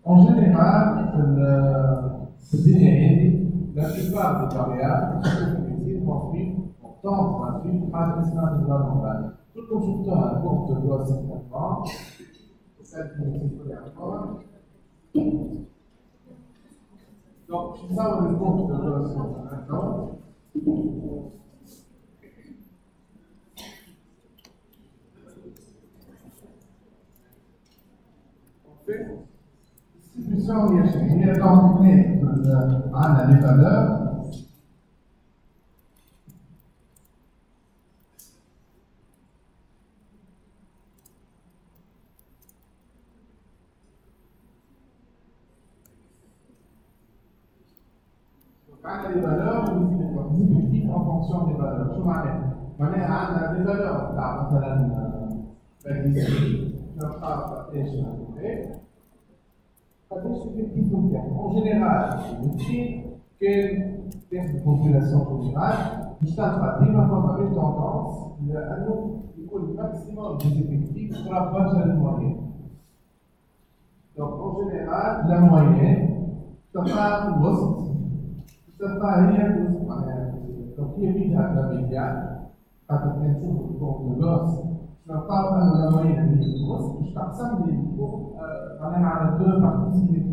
En général, la plupart des variables vont suivre, tendre à suivre la loi normale. Tout le consultant a un cours de loi certainement, celle qui est encore. Donc, c'est ça le cours de loi certainement. Distribution hiérarchique. Donc, on a les valeurs. On a des valeurs, on dit effectifs en fonction des valeurs. شو معناه؟ معناها عندنا des valeurs تاع مثلا نختار قداش قداش effectif نتاعو. En général, الميديسين كان تاخذ البوبولاسيون جينيرال مشتغل ديما فما une tendance لأنه يكون الماكسيموم des effectifs se rapproche à la moyenne. Donc en général, la moyenne تبقى الوسط. هي الوسط معناها لو هي بيدها كميديان خاطر نشوفوا الكون الجوز نلقاو انه لا موين هي الوسط باش تقسم لي معناها على دو بارتي سيمتريك.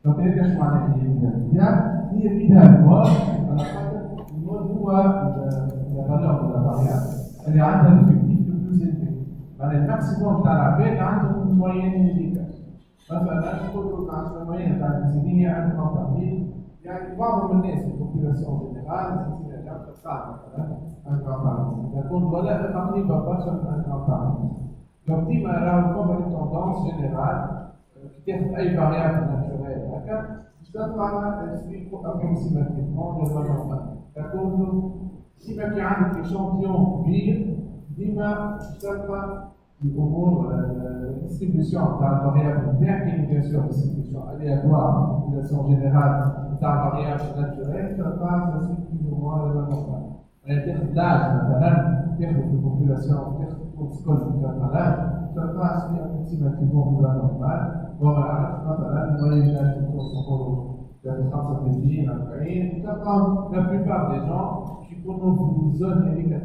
دونك هذا اش معناها هي بيدها هي بيدها الوسط على خاطر الوسط هو الفالور ولا الفاريابل اللي عندها الافكتيف لو بلوز الفي معناها الماكسيموم تاع العباد عندهم الموين هذيك. مثلا نقولوا تاع الموين تاع الميزانيه عندهم يعني بعض الناس في البوبولاسيون جينيرال تسمى صعبه مثلا تكون ولا تقريبا برشا من الكامباني. دونك ديما راهو فما اون توندونس جينيرال كي تاخذ اي فاريابل ناتشورال هكا باش تطلع تسويق ابروكسيماتيفمون لو نورمال. تكون ديما كي عندك ايشانتيون كبير ديما باش تطلع الامور ولا الديستريبيسيون تاع الفاريابل نتاعك كاين بيان سور ديستريبيسيون الياتوار بوبولاسيون جينيرال تاع فاريابل ناتشورال تلقى تسويق بلوز او موان لو نورمال. تاخذ لاج مثلا تاخذ البوبولاسيون تاخذ سكول تاع لاج تلقى تسويق ابروكسيماتيفمون لو نورمال. ومع مثلا الموين لاج نقولوا 35 40 تلقاو لا بلوبار دي جون يكونوا في الزون هذيك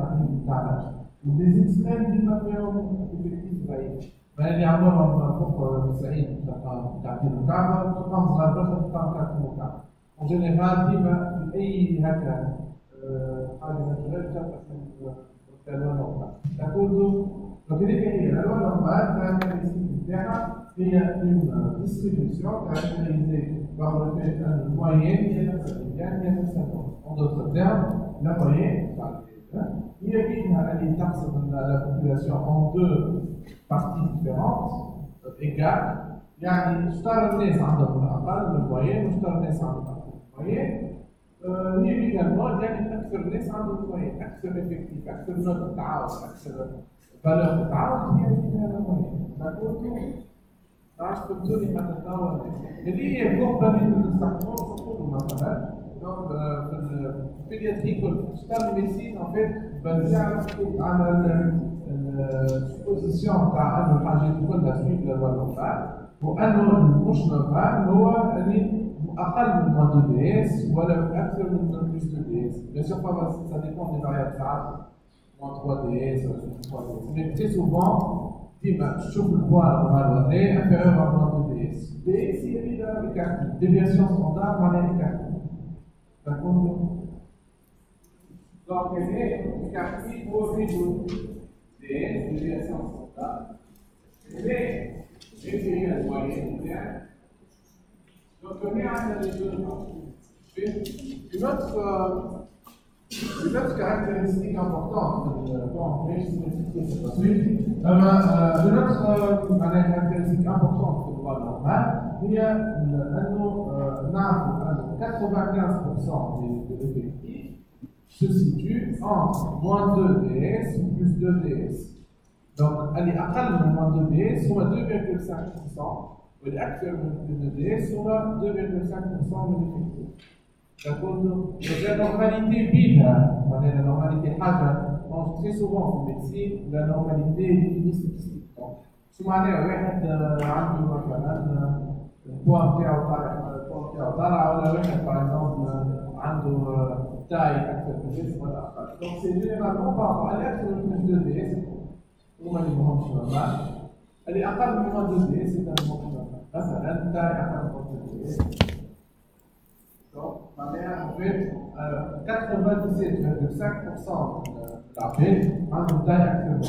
تاع لاج. ودي اكستريم ديما فيهم افكتيف ضعيف. اللي عمرهم فوق 90 تعطيهم كعبه تلقاهم صغار برشا تلقاهم تعطيهم كعبه. اون جينيرال ديما في اي هكا حاجه ناتشورال تلقى الالوان نورمال. تقول هذيك هي الالوان نورمال كاركتيرستيك نتاعها هي اون ديستريبيسيون كاركتيريزي par le fait qu'une moyenne est la médiane est la 50. En d'autres termes, la moyenne il évite d'aller taxer la population en deux parties différentes égales. يعني اشترى الناس عندهم الأقل من الموين واشترى الناس عندهم الموين. هي également يعني أكثر الناس عندهم الموين، أكثر إفكتيف، أكثر نوت تعاون، أكثر فالور تعاون هي فيها الموين. فكنتوا تعرف تقولي ما تتناول هذه هي الكومباني اللي نستخدموها نقولوا مثلا دونك في البيدياتريك والستار ميديسين ان فيت بنزعل على البوزيسيون تاع انه الحاجات كلها تسويب للوا نورمال وانه مش نورمال هو اللي اقل من موان دو دي اس ولا اكثر من بلوس دو دي اس. بيان سور با سا ديبون دي فاريابل ساعات موان 3 دي اس ولا 3 دي اس مي تري سوفون ديما تشوف البوا نورمال ولا انفيريور à موان دو دي اس. دي اس هي اللي الكارت ديفياسيون ستاندارد معناها الكارت. فكون donc elle est écartée au réseau des déviations standards. Elle est référée à la moyenne interne. Donc on est à les deux. Une autre caractéristique importante, bon, je vais expliquer ça tout de suite. Une autre caractéristique importante pour le droit normal, il y a que 95% de l'effectif se situe entre moins 2 DS ou plus 2 DS. Donc, elle est à moins 2 DS, soit 2,5%, ou actuellement plus 2 DS, soit 2,5% de l'effectif. Donc, la normalité vide, la normalité haja, on très souvent en médecine, la normalité est définie statistiquement. شو معناها واحد عنده مثلا البوان بتاعو طالع ولا واحد باغ اكزومبل عنده تاي اكثر من اس ولا اقل. دونك سي جينيرالمون بارابور على اكثر من 2 دي اس هما اللي ماهمش نورمال، اللي اقل من 2 دي اس هذا ماهوش مثلا تاي اقل من 2 دي اس. دونك معناها en fait 97,5% العباد عندهم تاي اكثر من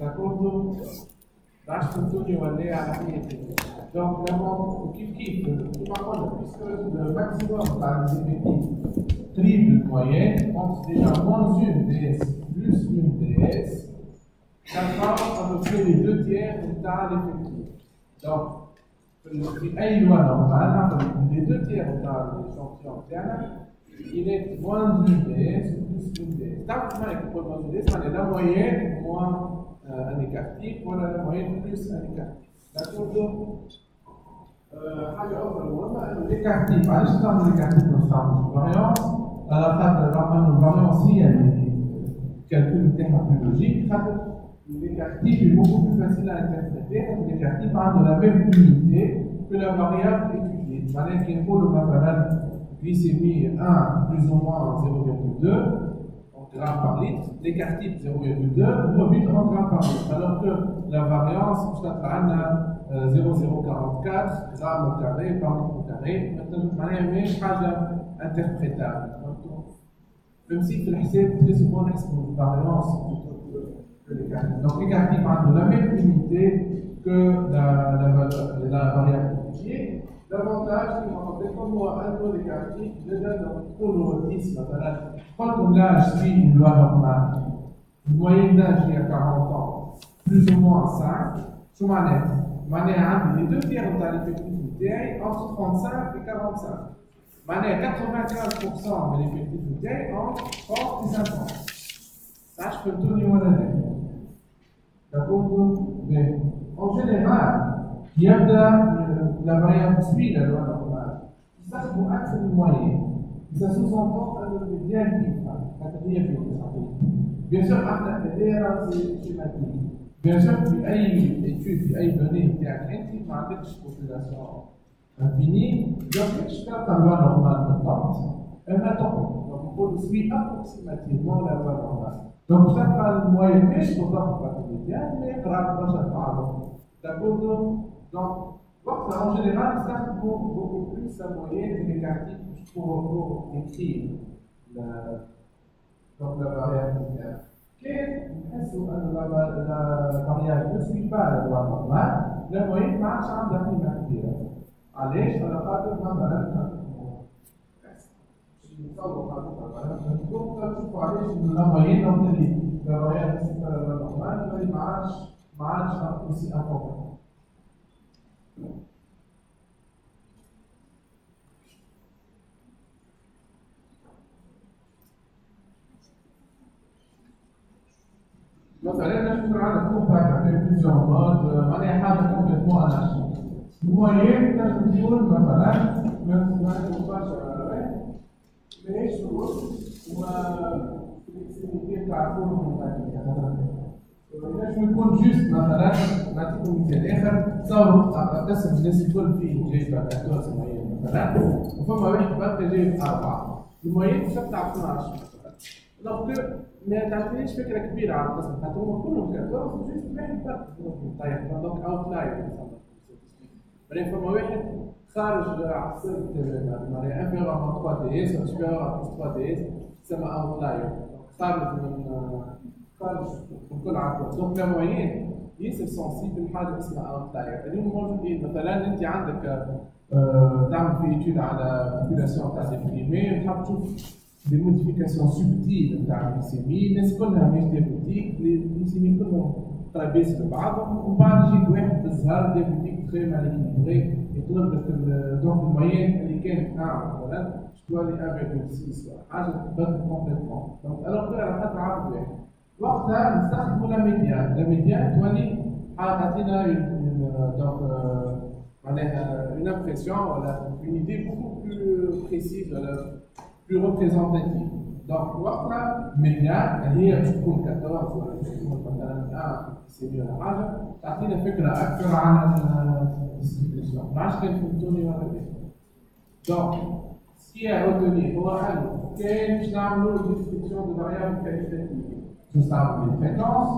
داكوردو. باش فهمتوني ولا على حياتي. دونك لما كيف كيما قلنا بيسكو الماكسيموم تاع ليزيفيتيف قريب للموين دونك ديجا moins une DS plus une DS ça va à peu près les 2 tiers تاع l'effectif. Donc في أي لوا نورمال نعمل les 2 tiers تاع l'échantillon تاعنا il est moins une DS plus une DS. تعرف شنو يقول moins une DS معناها la moyenne moins un écart-type, voilà la moyenne plus un écart-type. D'accord. Donc, حاجة أخرى مهمة إنه l'écart-type، علاش نستعمل l'écart-type ما نستعملوش الفاريانس؟ على خاطر رغم إنه الفاريانس هي اللي الكالكول نتاعها بلو لوجيك، خاطر l'écart-type est beaucoup plus facile à interpréter، خاطر l'écart-type عنده la même unité que la variable étudiée. معناها كي نقولوا مثلا glycémie 1 plus ou moins 0,2 grammes par litre, l'écart-type 0,2 ou 8 grammes par litre, alors que la variance, c'est 0,044 grammes au carré par litre au carré, معناها ماهيش حاجة interprétable. Même si في الحساب très souvent نحسبوا الفاريانس que l'écart-type. Donc l'écart-type a la même unité que la variable étudiée. L'avantage, c'est qu'on voit un taux d'écart-type déjà dans le 10 مثلا. Comme là, je suis une loi normale, une moyenne d'âge il y a 40 ans, plus ou moins 5, je m'en ai les 2 tiers de l'effectivité entre 35 et 45. Je 95% de l'effectivité entre 30 et 50. Ça, je peux tout niveau l'année. D'accord? Mais en général, il y a la variable suit la loi normale. Ça, c'est pour accès de moyenne. Ça sous-entend un médian qui bien sûr, c'est schématique. Bien sûr, في أي étude, في أي donnée بتاعك أنت ما عندكش population infinie، donc تشتغل على loi normale بالضبط. أما تقوم، donc on suit approximativement la loi normale. Donc تشتغل المويل مش بالضبط على الميديان، mais قراب برشا تعارض. d'accord. Donc en général, ça vaut beaucoup plus la moyenne des écart-types pour écrire donc la variable linéaire. La variable ne suit pas la loi normale, la moyenne marche en dernier. Allez, je vais pas te demander la moyenne, donc la variable ne suit pas la loi normale, elle marche aussi important. مثلا نحن على كومباكت في بليزيور مود معناها حاجه كومبليتمون انارشيك. الموين نجم تكون مثلا ما توصلش على واحد ماهيش شروط وما فليكسيبيتي تاع كل كومباكت. نجم يكون جوست مثلا نعطيكم مثال اخر، تصوروا قسم الناس الكل فيه جايبه 14 معين مثلا، وفما واحد بركه جايب 4 الموين تطلع 12 مثلا. دونك ما تعطينيش فكره كبيره على القسم، خاطر هما كلهم 14 جوست واحد فرق طيب دونك اوتلاير. بعدين فما واحد خارج على السلك تماما، معناها انفيرور 3 دي اس وسوبيرور 3 دي اس تسمى اوتلاير، خارج من كل عقل. دونك لا موين ياسر سنسيبل حاجه اسمها اوتلاير. اليوم موجودين مثلا انت عندك تعمل في ايتود على بوبولاسيون تاع ديبريمي وتحب تشوف des modifications subtiles de la glycémie. الناس كلها مش ديابيتيك، الجليسيمي كلهم قرابيس لبعضهم، ومن بعد يجيك واحد بالزهر ديابيتيك تخي مال اكيليبري يطلب لك دونك الموين اللي كانت مثلا شكون اللي 1.6 حاجه تبدل كومبليتمون. دونك الوغ كو على خاطر عدد واحد وقتها نستخدموا لا ميديان. لا ميديان تولي تعطينا دونك معناها اون امبرسيون ولا اون ايدي بوكو بلو بريسيز ولا plus représentative. Donc, وقتها مليار هي باش تكون 14 ولا باش تكون مثلا سي ولا حاجه تعطينا فكره اكثر عن الديستريبيوشن. ما عادش كان فهمتوني ولا لا. دونك سكي روتوني هو انه كاين باش نعملوا ديستريبيوشن دو فاريابل كاليتاتيف نستعملوا لي فريكونس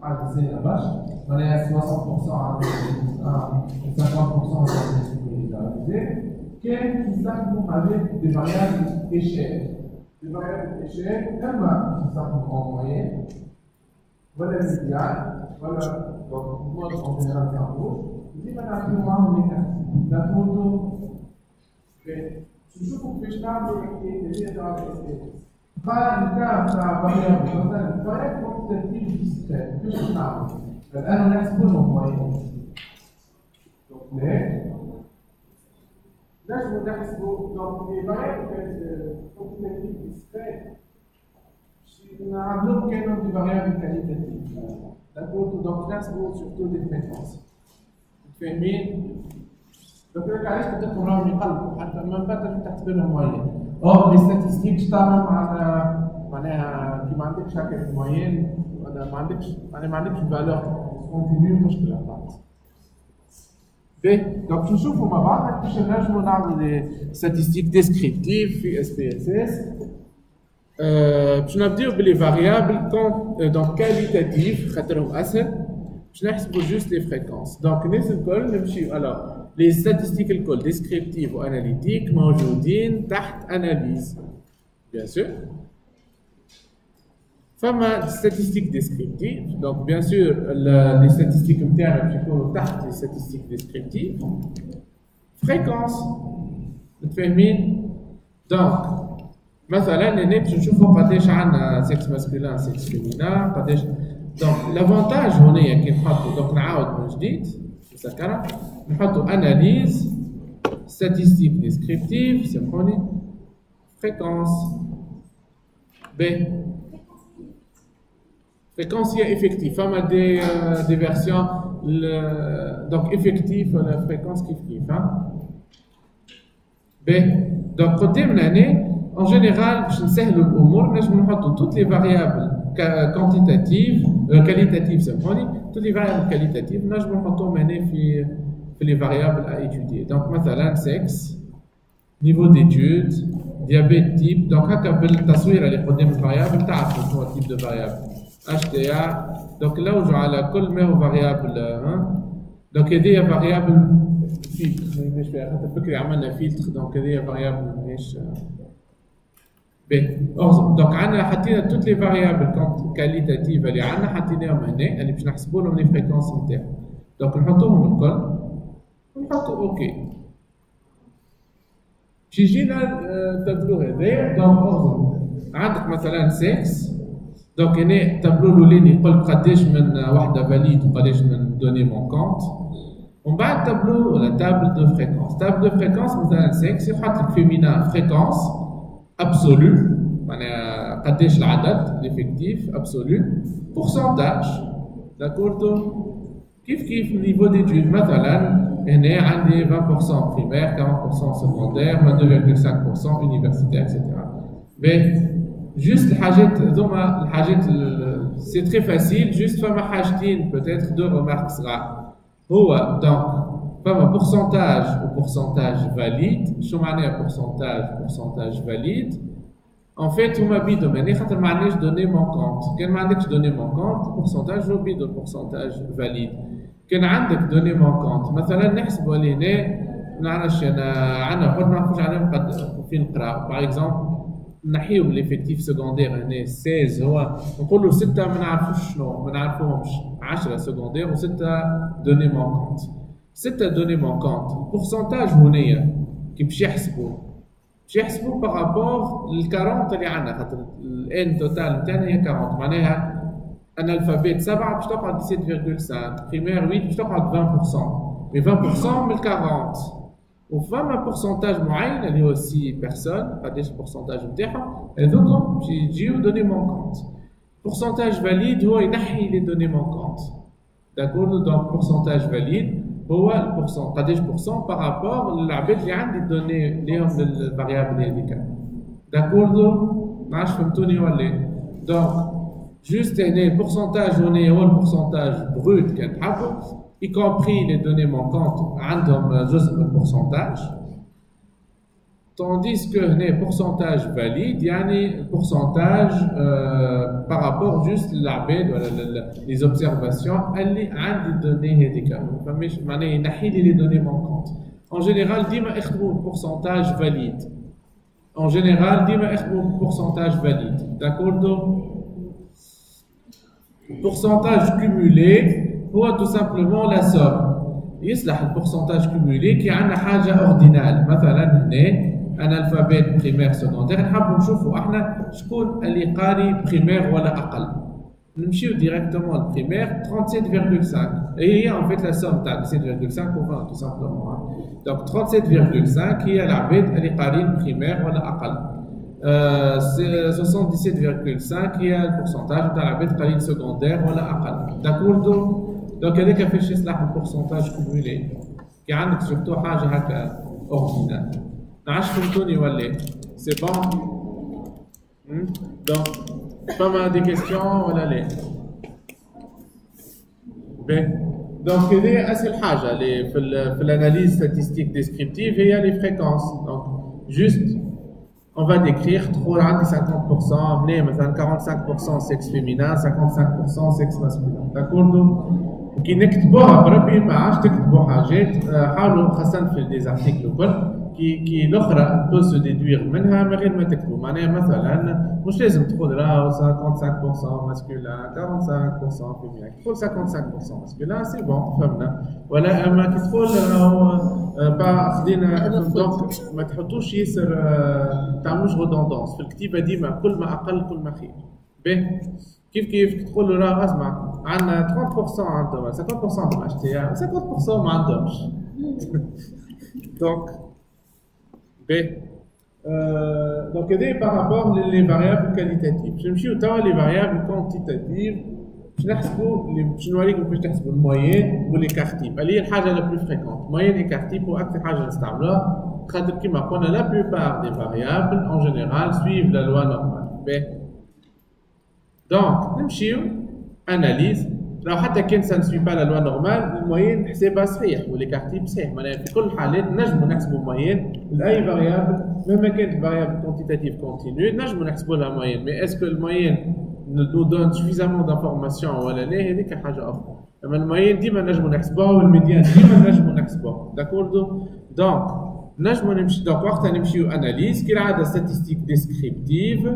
على زينا باش معناها 60% على 50% على كان يستخدموا حاجات دي فاريابل ايشيل. دي فاريابل ايشيل اما يستخدموا en moyenne ولا ميديان ولا مود en général كامبوش ديما نعملوا معاهم لي نعملوا نشوفوا كيفاش نعملوا الحكايه تاع الاس قال الكاف تاع فاريابل مثلا فاريابل كونتيتيف ديسكريت كيفاش نعملوا الان نحسبوهم moyenne دونك نجم نحسبوا دونك لي فاريابل كونتيتيف ديسكريت نعملوهم كانوا دي فاريابل كاليتاتيف داكور دونك نحسبوا سورتو دي فريكونس فاهمين؟ دونك هيك علاش بدكم راهم يقلبوا حتى ما بدك تحسب لهم موين او لي ستاتيستيك تعمل معناها كي ما عندكش هكا موين ولا ما عندكش فالور كونتينيو مشكله بعد. دونك نشوفوا مع بعض كيفاش نجموا نعملوا لي ستاتيستيك ديسكريبتيف في اس بي اس اس. باش نبداو بلي فاريابل دونك كاليتاتيف خاطرهم اسهل باش نحسبوا جوست لي فريكونس. دونك الناس الكل نمشيو الوغ لي ستاتيستيك الكل ديسكريبتيف واناليتيك موجودين تحت اناليز بيان سور. فما ستاتيستيك ديسكريبتيف دونك بيان سور لي ستاتيستيك نتاعنا باش يكونوا تحت لي ستاتيستيك ديسكريبتيف. فريكونس متفاهمين؟ دونك مثلا هنا باش نشوفوا قداش عندنا سكس ماسكولين سكس فيمينا قداش. دونك لافونتاج هنا كي نحطوا دونك نعاود من جديد مسكره نحطوا اناليز ستاتيستيك ديسكريبتيف سامحوني فريكونس ب فريكونس هي افكتيف. فما دي فيرسيون دونك افكتيف ولا فريكونس كيف ب. دونك قدامنا هنا en général باش نسهلوا الامور نجم نحطوا toutes les variables quantitatives qualitatives سامحوني toutes les variables qualitatives نجم نحطوهم هنا في les variables à étudier. donc مثلا sexe niveau d'étude diabète type donc هكا بالتصويره اللي قدام الفاريابل تعرفوا شنو التيب دو فاريابل HTA. donc نلوجوا على كل ما هو فاريابل donc هذه فاريابل فيلتر مش فيها خاطر فكري عملنا فيلتر donc هذه فاريابل ماهيش دونك عندنا حطينا توت لي فاريابل كاليتاتيف اللي عندنا حطيناهم هنا اللي باش نحسبوا لهم لي فريكونس نتاعهم. دونك نحطوهم الكل ونحطوا اوكي. باش يجينا التابلو هذايا. دونك عندك مثلا سكس دونك هنا التابلو الاولاني يقول قداش من وحده فاليد وقداش من دوني مونكونت. ومن بعد تابلو ولا تابل دو فريكونس. تابل دو فريكونس مثلا سكس يحط لك فيمينا فريكونس absolu معناها قداش العدد l'effectif absolu pourcentage d'accord كيف نيفو ديتود مثلا هنا عندي 20% primaire 40% secondaire 22.5% universitaire etc. جوست الحاجات هذوما الحاجات سي تري فاسيل جوست فما حاجتين peut-être دو ريمارك صغار هو دونك فما بورسنتاج وبورسنتاج فاليد. شو معناها بورسنتاج فاليد؟ ان فيت هما بيدو معني خاطر ما عندناش دوني مونكونت. كان ما عندكش دوني مونكونت بورسنتاج هو بيدو بورسنتاج فاليد. كان عندك دوني مونكونت مثلا نحسبوا لهنا ما نعرفش انا عندنا برك ما نعرفوش عليهم قد فين نقراو باغ اكزومبل نحيو ليفيكتيف سكوندير هنا 16 هو نقولوا 6 ما نعرفوش شنو ما نعرفوهمش 10 سكوندير و6 دوني مونكونت. 6 دوني مونكونت البورسنتاج هنايا كي باش يحسبوا بارابور لل 40 اللي عندنا خاطر الان توتال نتاعنا هي 40 معناها انالفابيت 7 باش تقعد 7.5 بريمير 8 باش تقعد 20% مي 20% من 40 وفما بورسنتاج معين اللي هو 6 بيرسون قداش البورسنتاج نتاعهم هذوكم باش يجيو دوني مونكونت. بورسنتاج فاليد هو ينحي لي دوني مونكونت داكور. دونك بورسنتاج فاليد هو البورسون قداش بورسون بارابور للعباد اللي عندي دوني ليهم للفاريابل هذيك داكوردو. معاش فهمتوني ولا؟ دونك جوست هنا البورسنتاج هنا هو البورسنتاج بروت كان تحبوا y compris les données manquantes عندهم جزء من البورسنتاج tandis que هنا pourcentage valide يعني pourcentage par rapport juste للعباد ولا les observations اللي عندي données هذيك ما فماش معناها ينحي لي les données manquantes en général ديما يخدموا pourcentage valide en général ديما يخدموا pourcentage valide d'accord donc pourcentage cumulé هو tout simplement la somme يصلح البورسنتاج كومولي كي عندنا حاجه اوردينال مثلا هنا انا الفابيت بريمير سكوندير نحبوا نشوفوا احنا شكون اللي قاري بريمير ولا اقل نمشيو ديريكتومون البريمير 37.5 هي ان فيت لا سوم تاع 17.5 و 20 tout simplement donc 37.5 هي العباد اللي قارين بريمير ولا اقل 77.5 هي البورسنتاج تاع العباد قارين سكوندير ولا اقل داكوردو دونك هذاك فاش يصلح البورسنتاج كومولي كي عندك سورتو حاجه هكا اوردينال نعرفش فهمتوني ولا سي بون دونك فما دي كيستيون ولا لا بون دونك هذه اسهل حاجه اللي في الاناليز ستاتستيك ديسكريبتيف هي لي فريكونس دونك جوست on va décrire تقول عندي 50% هنا مثلا 45% sexe féminin 55% sexe masculin d'accord كي نكتبوها بربي ما عادش تكتبوا حاجات حاولوا خاصة في ديزارتيكل الكل كي الاخرى تو سو ديدوير منها من غير ما تكتبوا معناها مثلا مش لازم تقول راهو 55% ماسكولين 45% فيمينين تقول 55% ماسكولين سي بون فهمنا ولا اما كي تقول راهو با خدينا دونك ما تحطوش ياسر تعملوش ريدوندونس في الكتيبه ديما كل ما اقل كل ما خير باهي كيف تقول له راه اسمع عندنا 30% عندهم 50% عندهم اشتياء 50% ما عندهمش دونك باهي دونك هذا بارابور لي فاريابل كاليتاتيف باش نمشيو توا لي فاريابل كونتيتاتيف باش نحسبوا باش نوريكم كيفاش تحسبوا الموين وليكارتيب اللي هي الحاجه لا بلو فريكونت موين ايكارتيب هو اكثر حاجه نستعملوها خاطر كيما قلنا لا بلوبار دي فاريابل اون جينيرال سويف لا لوا نورمال باهي دونك نمشيو اناليز لو حتى كان سا نسوي با لا لوا نورمال الموين حسابها صحيح وليكارتيب صحيح معناها في كل الحالات نجمو نحسبوا موين لاي فاريابل مهما كانت فاريابل كونتيتاتيف كونتينيو نجمو نحسبوا لها موين مي اسكو الموين نو دون سوفيزامون دانفورماسيون ولا لا هذيك حاجه اخرى اما الموين ديما نجمو نحسبوها والميديان ديما نجمو نحسبوها داكوردو دونك نجمو نمشي دونك وقتها نمشيو اناليز كي العاده ستاتستيك ديسكريبتيف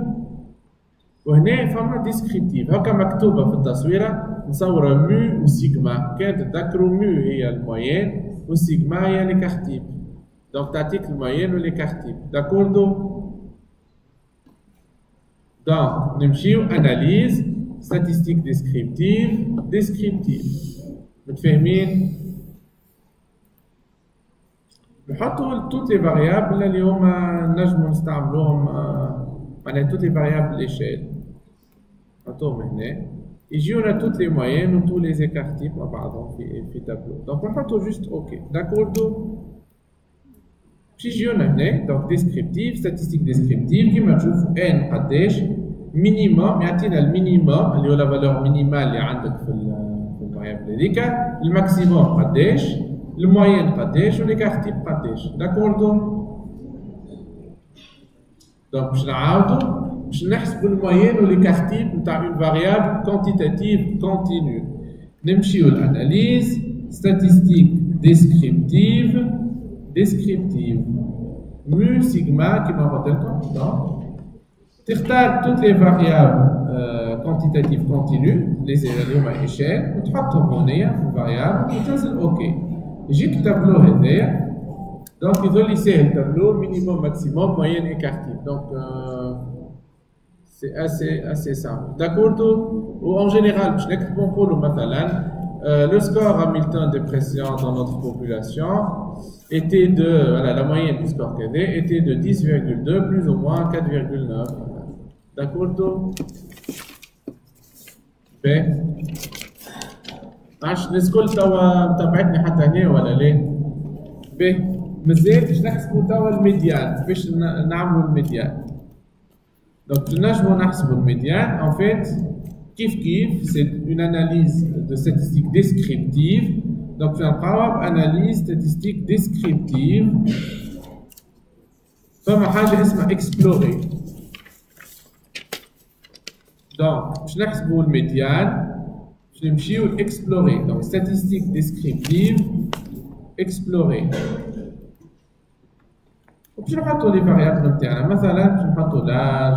وهنا فما ديسكريبتيف هكا مكتوبه في التصويره مصوره مو وسيجما كانت تذكروا مو هي الموين وسيجما هي ليكارتيب دونك تعطيك الموين وليكارتيب داكوردو دونك نمشيو اناليز ستاتستيك ديسكريبتيف متفاهمين نحطوا توت لي فاريابل اللي هما نجمو نستعملوهم معناها توت لي فاريابل ليشيل نحطوهم هنا يجيونا توت لي موين و تو لي زيكارتيب مع بعضهم في تابلو دونك نحطو جوست اوكي داكوردو باش يجيونا هنا دونك ديسكريبتيف ستاتستيك ديسكريبتيف كيما تشوفوا ان قداش مينيموم يعطينا المينيموم اللي هو لا فالور مينيمال اللي عندك في الفاريابل هذيك الماكسيموم قداش الموين قداش وليكارتيب قداش داكوردو دونك باش نعاودو باش نحسبو الموين وليكارتيب نتاع اون فاريابل كونتيتاتيف كونتينيو نمشيو للاناليز ستاتستيك ديسكريبتيف مو سيجما كيما قلت لكم دونك تختار توت لي فاريابل كونتيتاتيف كونتينيو لي اللي هما ايشيل وتحطهم هنايا في الفاريابل وتنزل اوكي يجيك التابلو هذايا دونك يظل يسهل التابلو مينيموم ماكسيموم موين ايكارتيف دونك سي اسي سامبل داكوردو و en général باش نكتبو نقولو مثلا le score Hamilton de pression dans notre population était de voilà la moyenne du score KD était de 10,2 plus ou moins 4,9 داكوردو باهي عاش الناس الكل توا متابعتني حتى هنا ولا لا؟ باهي مازال باش نحسبوا توا الميديان كيفاش نعملوا الميديان Donc, نجمو نحسبوا الميديان. En fait, c'est une analyse de statistiques descriptive. Donc, on a analyse statistique descriptive. فما حاجة اسمها explorer. Donc, باش نحسبوا الميديان باش نمشيو explorer. Donc, statistique descriptive explorer. باش نحطوا لي فاريابل نتاعنا مثلا باش نحطوا لاج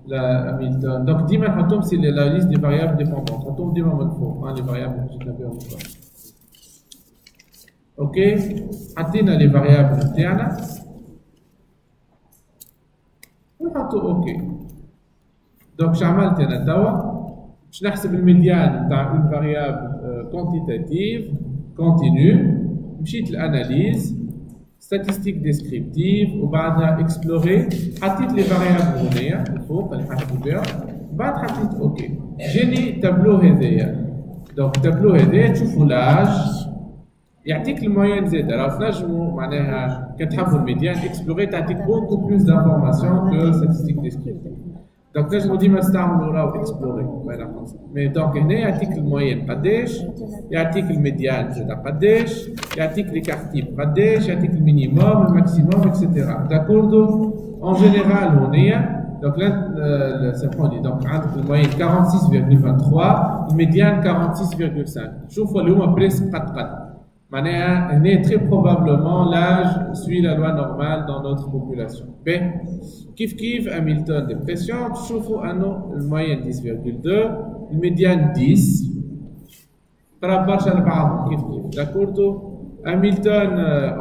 لا هامilton. Donc ديما نحطهم سي لا ليست دي فاريابل ديبوندون نحطهم ديما من الفوق لي فاريابل اللي جينا بهم اوكي. حطينا لي فاريابل نتاعنا ونحطوا اوكي. دونك اش عملت انا توا باش نحسب الميديان نتاع اون فاريابل كونتيتاتيف كونتينيو. مشيت الاناليز statistique descriptive وبعدها explorer. حطيت لي فاريابل هنايا الفوق اللي حطيت بها بعد حطيت اوكي. جاني تابلو هذايا. دونك تابلو هذايا تشوفوا لاج يعطيك الموين زاد. راه تنجموا معناها كان تحبوا الميديان اكسبلوري تعطيك بوكو بلوس دانفورماسيون كو statistique descriptive. دونك نجموا ديما نستعملوا راهو اكسبلوري فوالا. مي دونك هنا يعطيك الموين قداش، يعطيك الميديان زاد قداش، يعطيك لي كارتيب قداش، يعطيك المينيموم الماكسيموم اكسيتيرا. داكوردو اون جينيرال هنايا دونك لا سامحوني دونك عندك الموين 46.23 الميديان 46.5. شوفوا اللي هما بريسك قد معناها هنا très probablement l'âge suit la loi normale dans notre population. B. كيف Hamilton dépression تشوفوا انه الموين 10.2 الميديان 10 قراب برشا لبعضهم كيف داكوردو. Hamilton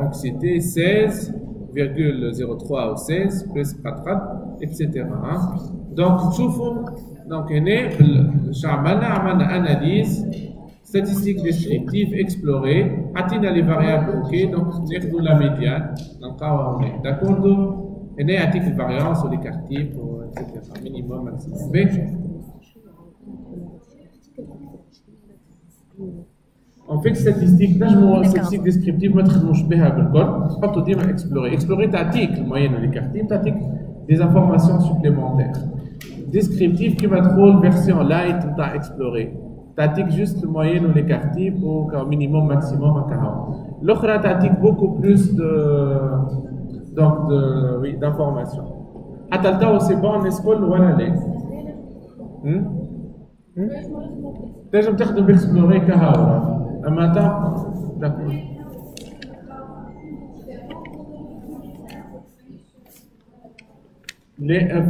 anxiété 16.03 ou 16 presque قد etc. Donc تشوفوا دونك هنا شو عملنا analyse statistique descriptive explorer. حطينا لي فاريابل اوكي. دونك ناخذوا لا ميديان نلقاوها هنا داكوردو. هنا يعطيك الفاريانس ولي كارتيب و اكسيتيرا مينيموم ماكسيموم. En fait, statistique, نجمو statistique descriptive ما تخدموش بها بالكل، تحطوا ديما explorer. Explorer تعطيك الموين ولي كارتيب تعطيك des informations supplémentaires. Descriptive كيما تقول فيرسيون لايت نتاع explorer. تعطيك juste le moyen ou l'écart type ou minimum maximum à 40. L'autre تعطيك beaucoup plus d'informations. حتى التو سي بون الناس كل ولا لا؟ تنجم تخدم باكسبلوري كهاو اما داكور.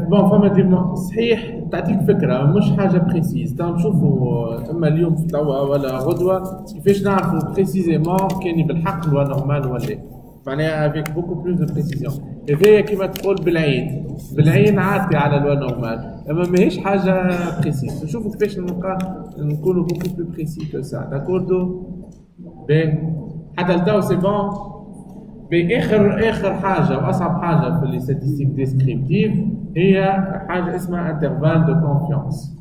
بون فما ديما صحيح تعطيك فكره مش حاجه بريسيز. نشوفوا اما اليوم في توا ولا غدوه كيفاش نعرفوا بريسيزيمون كان بالحق هو نورمال ولا معناها افيك بوكو بلوس دو بريسيزيون. هذايا كيما تقول بالعين عادي على لو نورمال اما ماهيش حاجه بريسيز. نشوفوا كيفاش نكونوا بوكو بلو بريسي كو سا داكوردو. حتى التو سي بون. اخر حاجه واصعب حاجه في لي ستاتستيك ديسكريبتيف هي حاجه اسمها انترفال دو كونفيونس.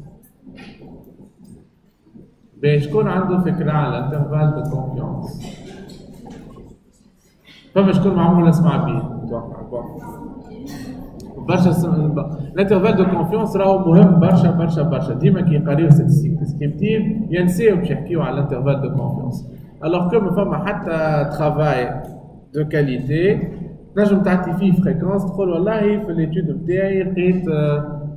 شكون عنده فكره على انترفال دو كونفيونس؟ فما شكون معمول اسمع بيه اتوقع برشا. الانترفال دو كونفيونس راهو مهم برشا. ديما كي يقريو ستاتستيك ديسكريبتيف ينساو باش يحكيو على الانترفال دو كونفيونس. الوغ كو ما فما حتى ترافاي de qualité نجم تعطي فيه فريكونس تقول والله في الاتيود نتاعي لقيت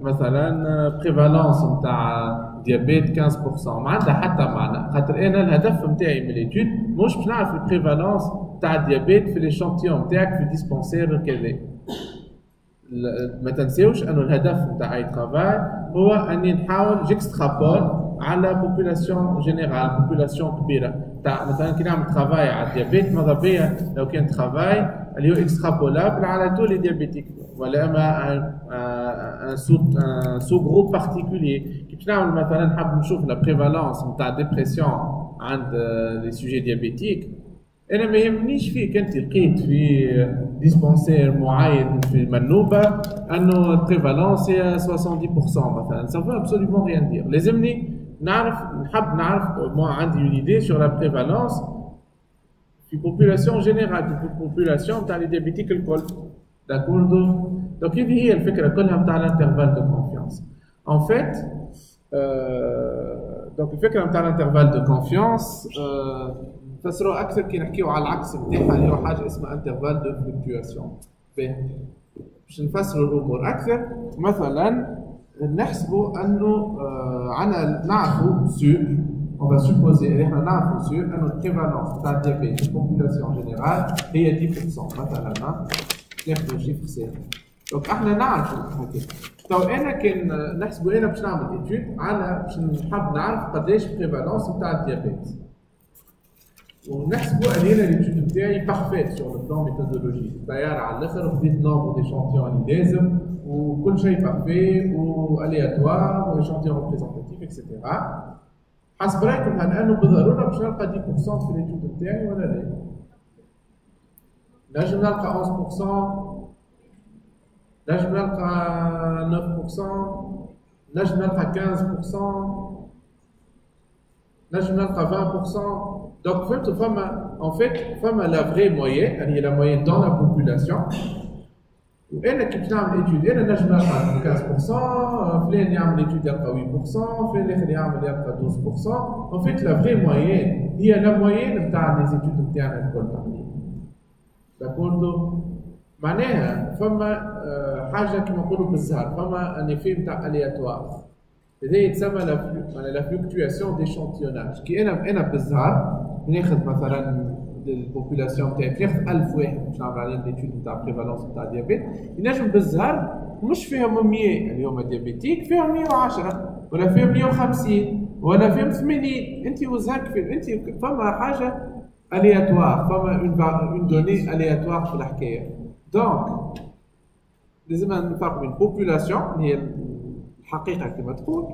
مثلا بريفالونس نتاع ديابيت 15%. ما عندها حتى معنى خاطر انا الهدف نتاعي من الاتيود مش باش نعرف البريفالونس نتاع الديابيت في ليشانتيون نتاعك في ديسبونسير كذا. ما تنساوش انه الهدف نتاع اي ترافاي هو اني نحاول جيكسترابول على بوبولاسيون جينيرال بوبولاسيون كبيره. مثلا كي نعمل ترافاي على الديابيت ماذا بيا لو كان ترافاي اللي هو اكسترابولابل على تو لي ديابيتيك ولا اما ان سو جروب بارتيكولي. كي باش نعمل مثلا نحب نشوف لا بريفالونس نتاع ديبرسيون عند لي سوجي ديابيتيك انا ما يهمنيش فيك انت لقيت في ديسبونسير معين في المنوبه انه البريفالونس هي 70% مثلا ça veut absolument rien dire. لازمني نحب نعرف moi عندي une idée sur la prévalence في population générale في population تاع les diabétiques الكل D'accord. Donc هذه هي الفكرة كلها نتاع l'intervalle de confiance. En fait, donc الفكرة نتاع l'intervalle de confiance نفسروها أكثر كي نحكيو على العكس نتاعها اللي هو حاجة اسمها intervalle de fluctuation. باش نفسروا الأمور أكثر مثلا نحسبوا أنه عنا نعرفوا sur on va supposer احنا نعرفوا sur أنه البريفالونس تاع الديابيت في البوبولاسيون جينيرال هي 10% مثلا ناخذ شيفر سي. دونك احنا نعرفوا هكا. تو انا كان نحسبوا انا باش نعمل ايتود على باش نحب نعرف قداش بريفالونس نتاع الديابيت. ونحسبوا ان انا الايتود نتاعي بارفيت سور لو بلان ميثودولوجي. طياره على الاخر خديت نومبر ديشانتيون اللي لازم وكل شيء بارفي والياتوار وشانتيون ريبريزونتاتيف اكسيتيرا. حسب رايكم هل انه بالضروره باش نلقى 10% في الايتود نتاعي ولا لا؟ نجم نلقى 11%، نجم نلقى 9%، نجم نلقى 15%، نجم نلقى 20%. Donc فهمتوا فما en fait فما la vraie moyenne اللي هي la moyenne dans la population. وانا كي باش نعمل ايتود انا نجم نلقى 15%، فلان يعمل ايتود يلقى 8%، فلان الاخر يعمل يلقى 12%. En fait la vraie moyenne هي la moyenne نتاع لي ايتود نتاعنا الكل تقريبا. داكوردو معناها فما حاجه كما نقولوا بالزهر فما ان ايفي نتاع الياتوار هذا يتسمى لا فلوكتواسيون ديشانتيوناج. كي انا بالزهر ناخذ مثلا البوبولاسيون تاعي ناخذ 1000 واحد باش نعمل عليهم ليتود نتاع بريفالونس نتاع الديابيت ينجم بالزهر مش فيهم 100 اليوم ديابيتيك فيهم 110 ولا فيهم 150 ولا فيهم 80. انت وزهرك انت فما حاجه aléatoire, comme une donnée aléatoire في الحكاية. Donc لازم نفرق بين population اللي هي الحقيقة كما تقول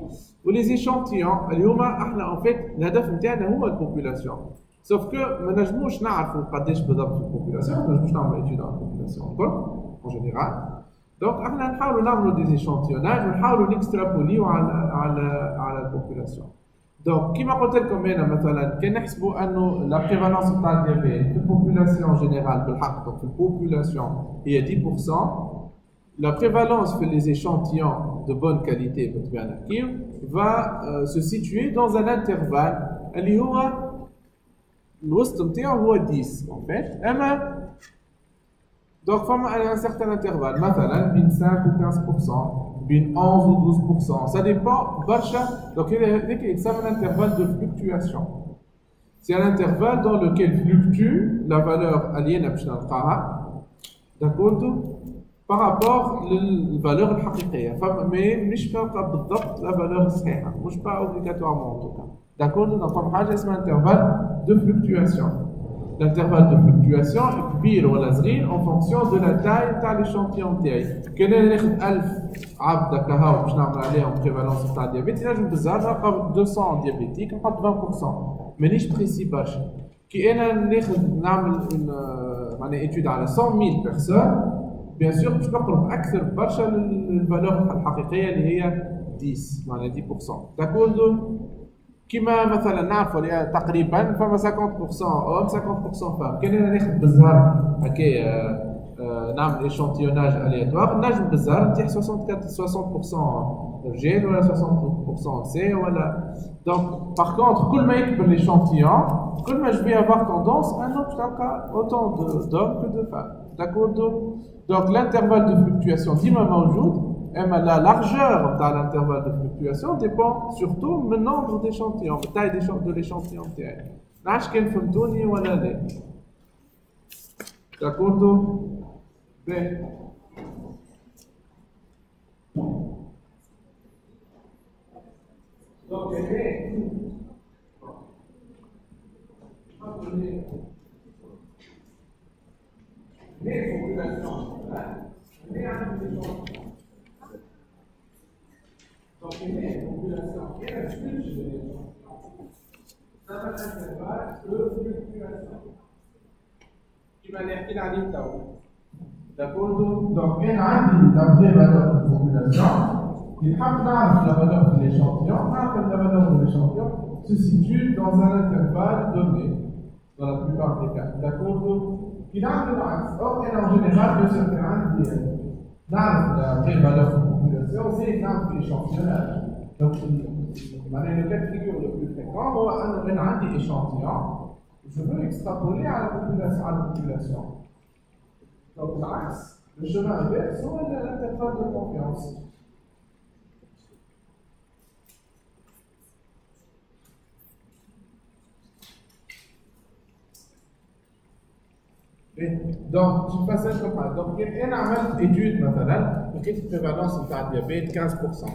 ولي échantillons اللي هما احنا en fait الهدف نتاعنا هو البوبولاسيون. sauf que ما نجموش نعرفوا قداش بالضبط في البوبولاسيون، ما نجموش نعملوا étude على البوبولاسيون en général. donc احنا نحاولوا نعملوا des échantillonnages ونحاولوا نكسترابوليو على البوبولاسيون. Donc, كما قلت لكم هنا مثلا كان نحسبوا انه لا بريفالونس تاع الديابيت في البوبولاسيون جينيرال بالحق في البوبولاسيون هي 10%. La prévalence في les échantillons de bonne qualité بالطبيعة نحكيو va se situer dans un intervalle اللي هو الوسط نتاعو هو 10 en fait. اما donc فما un certain intervalle مثلا بين 5 و 15%. بين 11 و 12%. Ça dépend برشا. Donc il y a un intervalle de fluctuation. C'est un intervalle dans lequel fluctue la valeur aliéna باش نلقاها d'accord par rapport للفالور الحقيقية. mais مش نلقى بالضبط la valeur الصحيحة مش pas obligatoirement en tout cas. d'accord donc فما حاجة اسمها intervalle de fluctuation. L'intervalle de fluctuation est كبير ولا صغير en fonction de la taille تاع l'échantillon تاعي. كان انا ناخذ 1000 عبد هكا باش نعمل عليهم بريفالونس تاع الديابيت نجم بالزهر نلقى 200 ديابيتيك نحط 20%. مانيش بريسي برشا. كي انا نعمل معناها ايتود على 100,000 بيرسون بيان سور باش نقرب اكثر برشا للفالور الحقيقيه اللي هي 10 معناها 10%. داكوردو كيما مثلا نعرفوا تقريبا فما 50% او 50% فام. كان انا ناخذ بالزهر هكايا نعمل ايشانتيوناج الياتوار نجم بالزهر نتيح 60% رجال ولا 60% نساء ولا. دونك باغ كونتر كل ما يكبر ليشانتيون كل ما جو في افوار توندونس انه باش تلقى اوتون دوم كو دو فام. داكوردو دونك l'intervalle de fluctuation ديما موجود. اما la largeur نتاع l'intervalle de fluctuation dépend surtout من nombre d'échantillons من taille de l'échantillon تاعي. نعرفش كان فهمتوني ولا لا. داكوردو باهي. Donc, les populations, donc les populations, il y a un flux de ça va être un intervalle de fluctuation qui va l'air qu'il arrive là-haut. D'accord? Donc, il y a la vraie valeur de population. Il y a la valeur de l'échantillon. La valeur de l'échantillon se situe dans un intervalle donné. dans la plupart des cas. D'accord? Qui n'a que l'axe. Or, en général, de ce terrain, la vraie valeur de population, c'est l'échantillonnage. Donc, le cas de figure le plus fréquent, on a un échantillon. Je veux extrapoler à la population. Donc, l'axe, le chemin inverse, c'est l'intervalle de confiance. Donc, je fais ça comme ça. Donc, il y a une étude, مثلا, لقيت البريفالونس نتاع الديابيت 15%.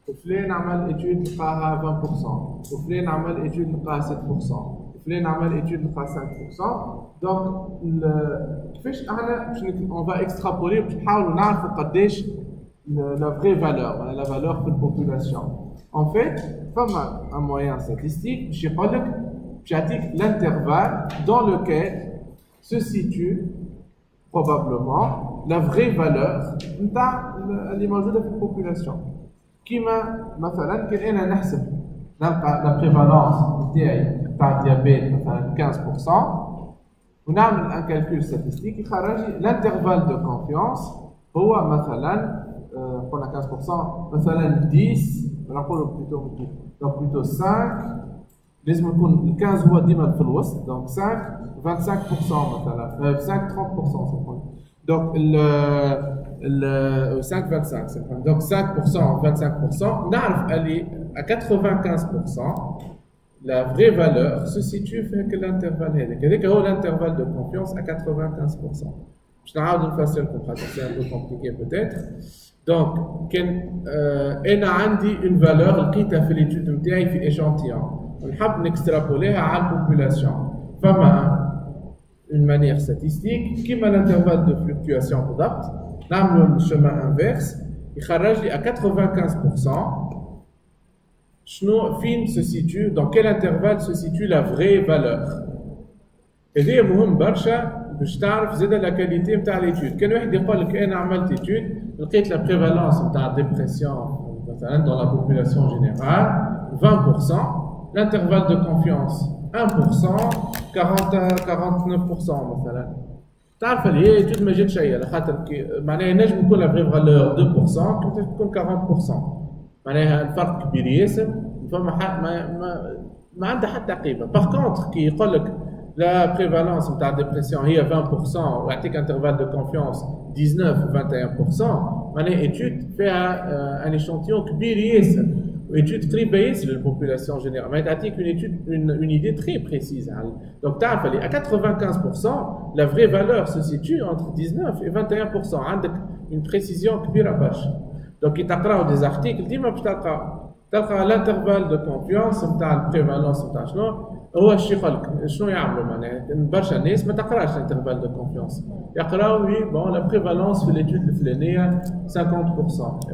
وفلان عمل étude لقاها 20%. وفلان عمل étude لقاها 7%. وفلان عمل étude لقاها 5%. Donc, كيفاش احنا on va extrapoler باش نحاولوا نعرفوا قداش la vraie valeur, la valeur de la population. En fait, comme un moyen statistique, je vais l'intervalle dans lequel se situe probablement la vraie valeur اللي موجودة في population. كيما مثلا كان انا نحسب نلقى la prévalence نتاعي تاع الديابيت مثلا 15% ونعمل un calcul statistique يخرج لي l'intervalle de confiance هو مثلا قلنا 15% مثلا 10 نقولوا plutôt 5 لازم يكون ال 15 هو ديما في الوسط donc 5 25% مثلا 5 30% donc le 5 25 donc 5% 25% نعرف اللي à 95% la vraie valeur se situe في l'intervalle هذاك هذاك هو l'intervalle de confiance à 95%. باش نعاود نفسر لكم خاطر c'est un peu compliqué peut-être. Donc كان انا عندي une valeur لقيتها في l'étude نتاعي في échantillon ونحب نكسترابوليها على البوبولاسيون. فما une manière statistique qui m'a l'intervalle de fluctuation بالضبط نعملوا le chemin inverse يخرج لي à 95% شنو فين se situe dans quel intervalle se situe la vraie valeur. هذا مهم برشا باش تعرف زاد لا كاليتي نتاع ليتود. كان واحد يقول لك انا عملت ايتود لقيت لا بريفالونس نتاع الديبرسيون مثلا dans la population générale 20%, l'intervalle de confiance 1%, 49% مثلا. تعرف اللي هي ايتود ما جات شيء على خاطر معناها نجم يكون لا فري فالور 2% كنت تكون 40%. معناها الفرق كبير ياسر فما ما عندها حتى قيمه. باغ كونتر كي يقول لك la prévalence de la dépression est à 20% ou avec un intervalle de confiance 19 ou 21%, une étude fait un échantillon كبير une étude très basse de la population générale. Mais une idée très précise. Donc, tu as à 95%, la vraie valeur se situe entre 19 et 21%. Avec une précision كبيرة برشا. Donc, tu as des articles, dis-moi, tu as l'intervalle de confiance de la prévalence de شنو هو الشيء يقولك شنو يعملوا معناها برشا ناس ما تقراش الانترفال دو كونفيونس يقراو وي بون لا بريفالونس في ليتود الفلانيه 50%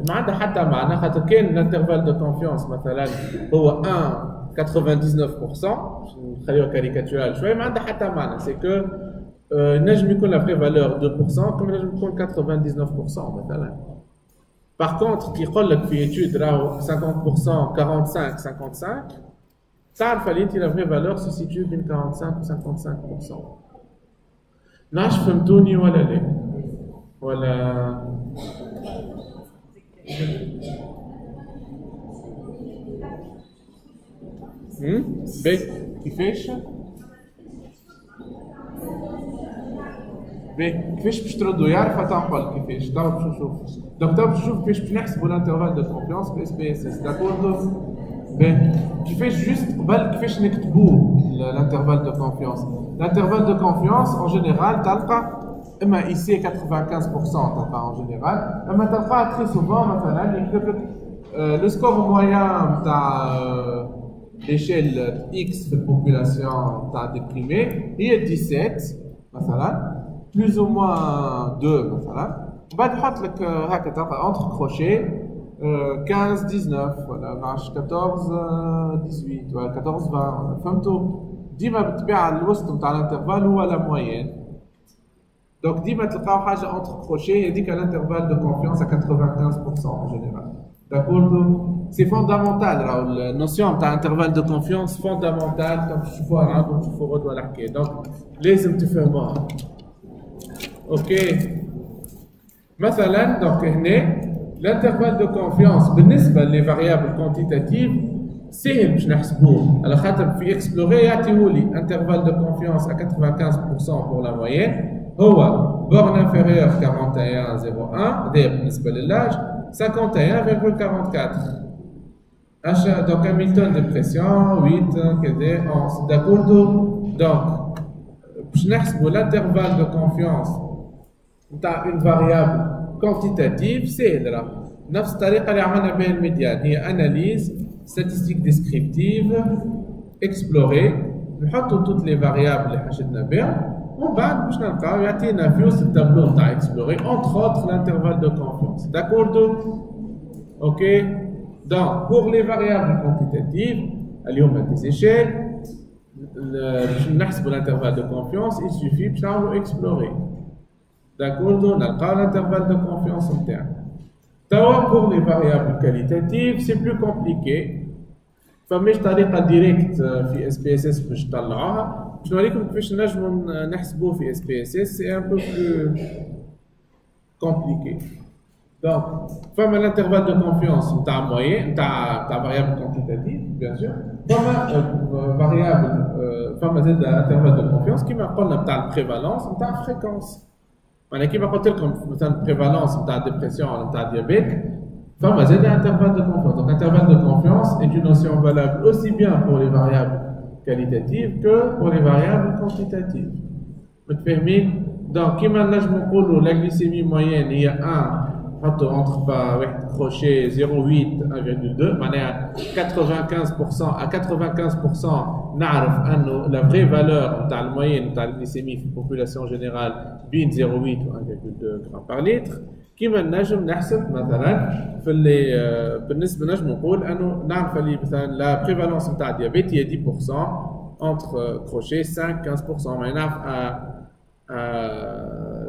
ما عندها حتى معنى خاطر كان الانترفال دو كونفيونس مثلا هو 99% نخليوها كاريكاتورال شويه ما عندها حتى معنى سي كو نجم يكون لا فري فالور 2% كما نجم يكون 99% مثلا. Par contre كي يقول لك في ايتود راهو 50% 45 55 تعرف اللي انت la vraie valeur se situe بين 45 و 55%. ناش فهمتوني ولا لا؟ ولا بي كيفاش؟ بي كيفاش باش تردوا يعرف تنقل كيفاش توا باش نشوف. دونك توا باش نشوف كيفاش باش نحسبوا الانترفال دو كونفيونس في اس بي اس اس داكوردو. كيفاش جوست قبل كيفاش نكتبوا الانترفال دو كونفيونس. الانترفال دو كونفيونس en général تلقى اما ici 95% تلقى en général اما تلقى très souvent مثلا يكتب لك le score moyen نتاع l'échelle X في البوبولاسيون نتاع ديبريمي هي 17 مثلا plus ou moins 2 مثلا بعد يحط لك هكا تلقى entre crochets 15 19 ولا 14 18 ولا 14 20 فهمتوا ديما بالطبيعه الوسط نتاع الانترفال هو لا موين. دونك ديما تلقاو حاجه اونتر كروشي هذيك الانترفال دو كونفيونس à 95% en général. D'accord? C'est fondamental, la notion d'intervalle de confiance fondamentale comme je vois comme je vois de la donc لازم تفهموها. اوكي مثلا donc هنا l'intervalle de confiance بالنسبه les variables quantitatives سهل باش نحسبوه على خاطر في اكسبلوري يعطيهولي intervalle de confiance à 95% pour la moyenne هو borne inférieure 41,01 هذا بالنسبه للاج 51,44 donc Hamilton de pression 8 كذا 11 d'accord donc باش نحسبوا l'intervalle de confiance نتاع une variable quantitative سهله نفس الطريقه اللي عملنا بها الميديان هي analyse statistique descriptive explorer نحطوا toutes les variables اللي حشدنا بها ومن بعد باش نلقاو يعطينا في وسط التابلو نتاع explorer entre autres l'intervalle de confiance d'accord ok donc pour les variables quantitatives اليوم des échelles باش نحسبوا l'intervalle de confiance il suffit باش نعملوا explorer d'accord نلقاو l'intervalle de confiance نتاعنا pour les variables qualitatives c'est plus compliqué فماش طريقه ديريكت في اس بي اس اس باش نطلعوها باش نوريكم كيفاش نجموا نحسبوه في اس بي اس اس سي ان بو بلو كومبليكي دونك فما l'intervalle de confiance نتاع موين نتاع variable quantitative bien sûr فما variable فما زاد intervalle de confiance كيما قلنا نتاع البريفالونس نتاع فريكونس معناها كيما قلت لكم مثلا البريفالونس نتاع الديبرسيون ولا نتاع الديابيت فما زاد intervalle de confiance donc intervalle de confiance est une notion valable aussi bien pour les variables qualitatives que pour les variables quantitatives متفاهمين donc كيما نجمو نقولوا la glycémie moyenne هي 1 نحطوا entre واحد crochet 0,8 1,2 معناها 95% à 95% نعرف انه la vraie valeur نتاع الموين نتاع الجليسيمي في البوبولاسيون جينيرال بين 0,8 و 1,2 غرام بار لتر كيما نجم نحسب مثلا في اللي بالنسبه نجم نقول انه نعرف اللي مثلا لا بريفالونس نتاع الديابيت هي 10% entre crochet 5-15% معناها نعرف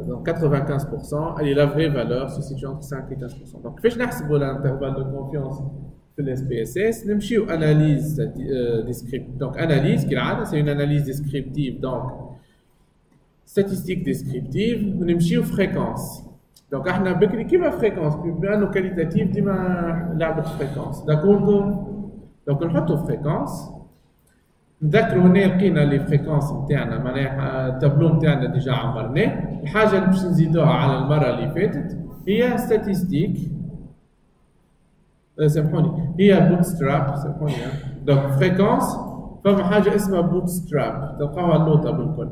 donc 95%, et la vraie valeur se situe entre 5 et 15%. Donc, فاش نحسبوا l'intervalle de confiance في ال SPSS نمشيو analyse descriptive. Donc, analyse كالعادة c'est une analyse descriptive, donc statistique descriptive, ونمشيو fréquence. Donc, احنا بكري كيما fréquence, بما انه qualitative ديما لعبة fréquence. D'accord? Donc, نحطوا fréquence. نذكروا هنا لقينا لي فريكونس نتاعنا معناها التابلو نتاعنا ديجا عمرناه الحاجه اللي باش نزيدوها على المره اللي فاتت هي ستاتيستيك سامحوني هي بوتستراب سامحوني دونك فريكونس فما حاجه اسمها بوتستراب تلقاوها اللوطه بالكل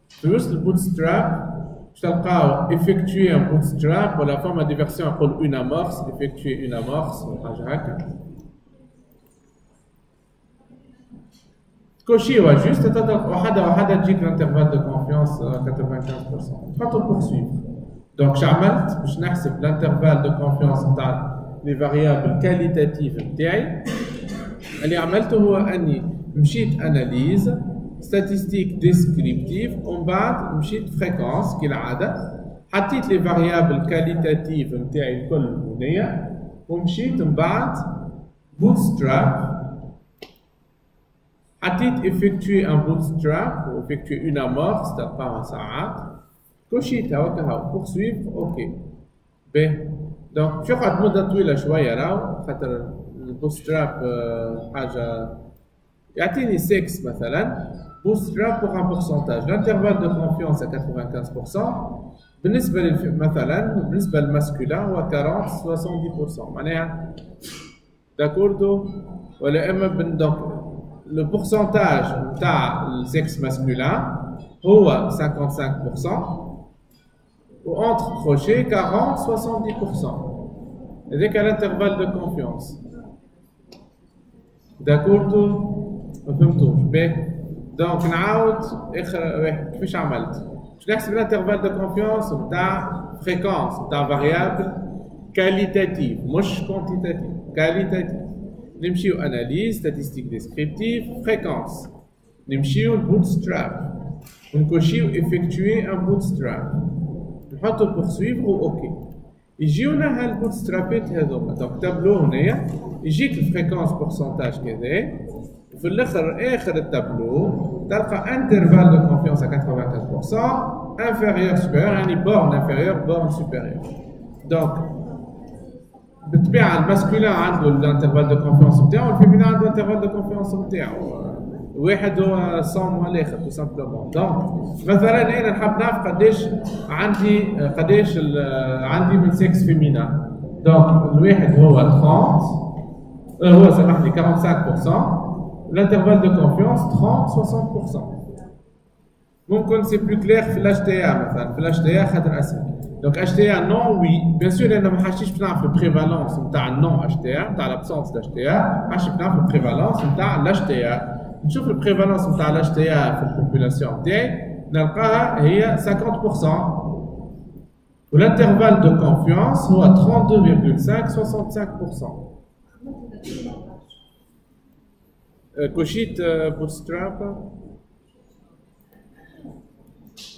في وسط البوتستراب باش تلقاو effectuer un bootstrap ولا فما دي فيرسيون يقول une amorce effectuer une amorce ولا حاجه هكا كوشيوا جوست وحده تجيك l'intervalle de confiance 95%. تحطوا poursuivre. Donc j'عملت باش نحسب l'intervalle de confiance نتاع les variables qualitatives نتاعي. اللي عملته هو اني مشيت analyse statistique descriptive ومن بعد مشيت fréquence كالعاده حطيت les variables qualitatives نتاعي الكل هنايا ومشيت من بعد bootstrap حطيت effectuer un bootstrap ou effectuer une amorce تلقاها ساعات كوشيتها وكا poursuivre اوكي باهي دونك شو قعد مده طويله شويه راهو خاطر البوتستراب حاجه يعطيني 6 مثلا bootstrap pour un pourcentage l'intervalle de confiance à 95% بالنسبه مثلا بالنسبه للماسكولين هو 40-70% معناها داكوردو ولا اما دونك le pourcentage du sexe masculin هو 55% ou entre crochets 40-70%. هذاك l'intervalle de confiance. D'accord ما فهمتوش باهي دونك نعاود اخر كيفاش عملت باش نحسب l'intervalle de confiance نتاع فريكونس نتاع variable qualitative مش quantitative qualitative نمشيو analyse statistique descriptive fréquence نمشيو bootstrap ونكوشيو effectuer un bootstrap نحطو poursuivre و ok يجيونا هالبوتسترابيت هذوما دونك تابلو هنايا يجيك الفريكونس بورسنتاج كذا وفي الاخر اخر التابلو تلقى انترفال دو كونفيونس à 95% inférieur supérieur يعني borne inférieure borne supérieure دونك بالطبيعه الماسكولين عنده الانترفال دو كونفيونس نتاعو والفيمينين عنده الانترفال دو كونفيونس نتاعو واحد هو 100 مع الاخر تو سامبلومون دونك مثلا انا نحب نعرف قداش عندي من سكس فيمينا دونك الواحد هو 30 هو سامحني 45% الانترفال دو كونفيونس 30 60% ممكن سي بلو كلير في الاش تي ا مثلا في الاش تي ا خاطر اسهل دونك اش تي ا نون وي بيان سور انا ما حاشيش باش نعرف البريفالونس نتاع النون اش تي ا نتاع لابسونس داش تي ا حاشي باش نعرف البريفالونس نتاع الاش تي ا نشوف البريفالونس نتاع الاش تي ا في البوبولاسيون تاعي نلقاها هي 50% والانترفال دو كونفيونس هو 32,5 65%. كوشيت بوتستراب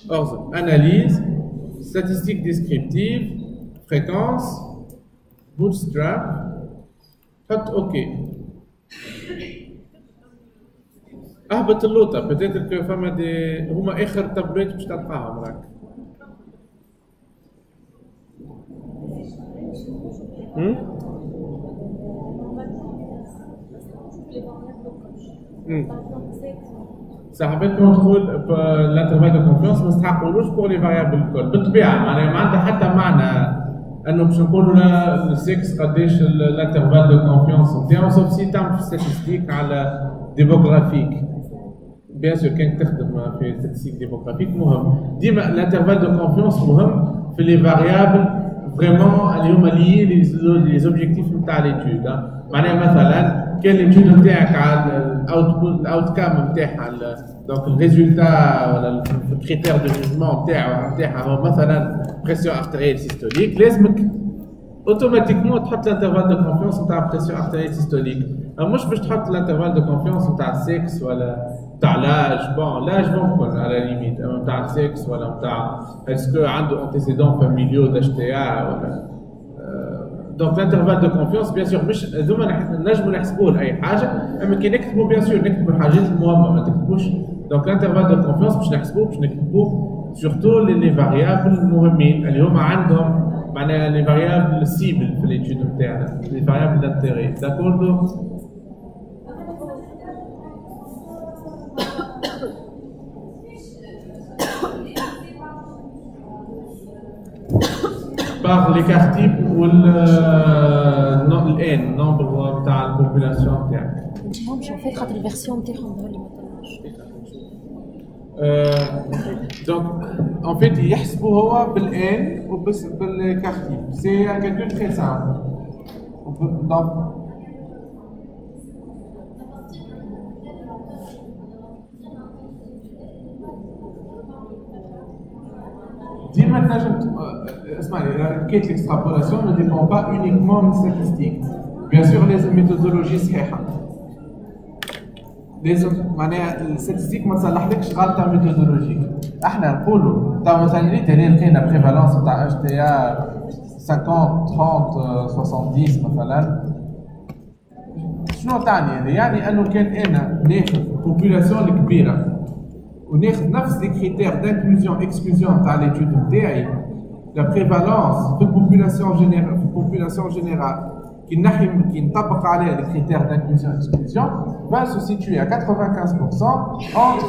ordre, analyse, statistiques descriptives, fréquence, bootstrap, حط اوكي. اهبط اللوطه بتاتر كو فما دي هما اخر تابلوات باش تلقاهم راك. صاحبتنا ندخل الانترفال دو كونفيونس ما نستحقولوش بور لي فاريابل الكل بالطبيعه معناها ما عندها حتى معنى انه باش نقولوا لا السكس قداش الانترفال دو كونفيونس نتاعو سوف سي تعمل في ستاتستيك على ديموغرافيك بيان سور كان تخدم في ستاتستيك ديموغرافيك مهم ديما الانترفال دو كونفيونس مهم في لي فاريابل فريمون اللي هما لي لي زوبجيكتيف نتاع ليتود معناها مثلا كان ليتود نتاعك على الاوت كام نتاعها دونك الريزولتا ولا الكريتير دو جوجمون نتاعها هو مثلا بريسيون ارتيريال سيستوليك لازمك اوتوماتيكمون تحط الانترفال دو كونفيونس نتاع بريسيون ارتيريال سيستوليك مش باش تحط الانترفال دو كونفيونس نتاع السكس ولا نتاع لاج بون لاج ممكن على ليميت اما نتاع السكس ولا نتاع اسكو عنده انتيسيدون فاميليو داش تي ا ولا دونك الانترفال دو كونفيونس بيان سور مش هذوما نجموا نحسبوه لاي حاجه اما كي نكتبوا بيان سور نكتبوا الحاجات المهمه ما تكتبوش دونك الانترفال دو كونفيونس باش نكتبوه سورتو لي فاريابل المهمين اللي هما عندهم معناها لي فاريابل سيبل في ليتود نتاعنا لي فاريابل دانتيري داكوردو par l'écart type ou le nombre تاع البوبولاسيون تاعك. مش عارفه خاطر الفيرسيون نتاعهم اللي ما donc en fait يحسبوا هو بالان وبس بالكار تيب سي un calcul très simple donc ديما تنجم اسمعني حكايه الاكسترابولاسيون ne dépend pas uniquement من statistiques bien sûr لازم ميثودولوجي صحيحه لازم معناها الستاتستيك ما تصلحلكش غلطه ميثودولوجيك احنا نقولوا تاع مثلا اللي لقينا بريفالونس تاع اتش تي ا 50 30 70 مثلا شنو تعني يعني انه كان انا ناخذ بوبولاسيون كبيره وناخذ نفس لي كريتير دانكلوزيون اكسكلوزيون تاع ليتود نتاعي لا بريفالونس في البوبولاسيون جينيرال qui نطبق عليها les critères d'inclusion et exclusion va se situer à 95% entre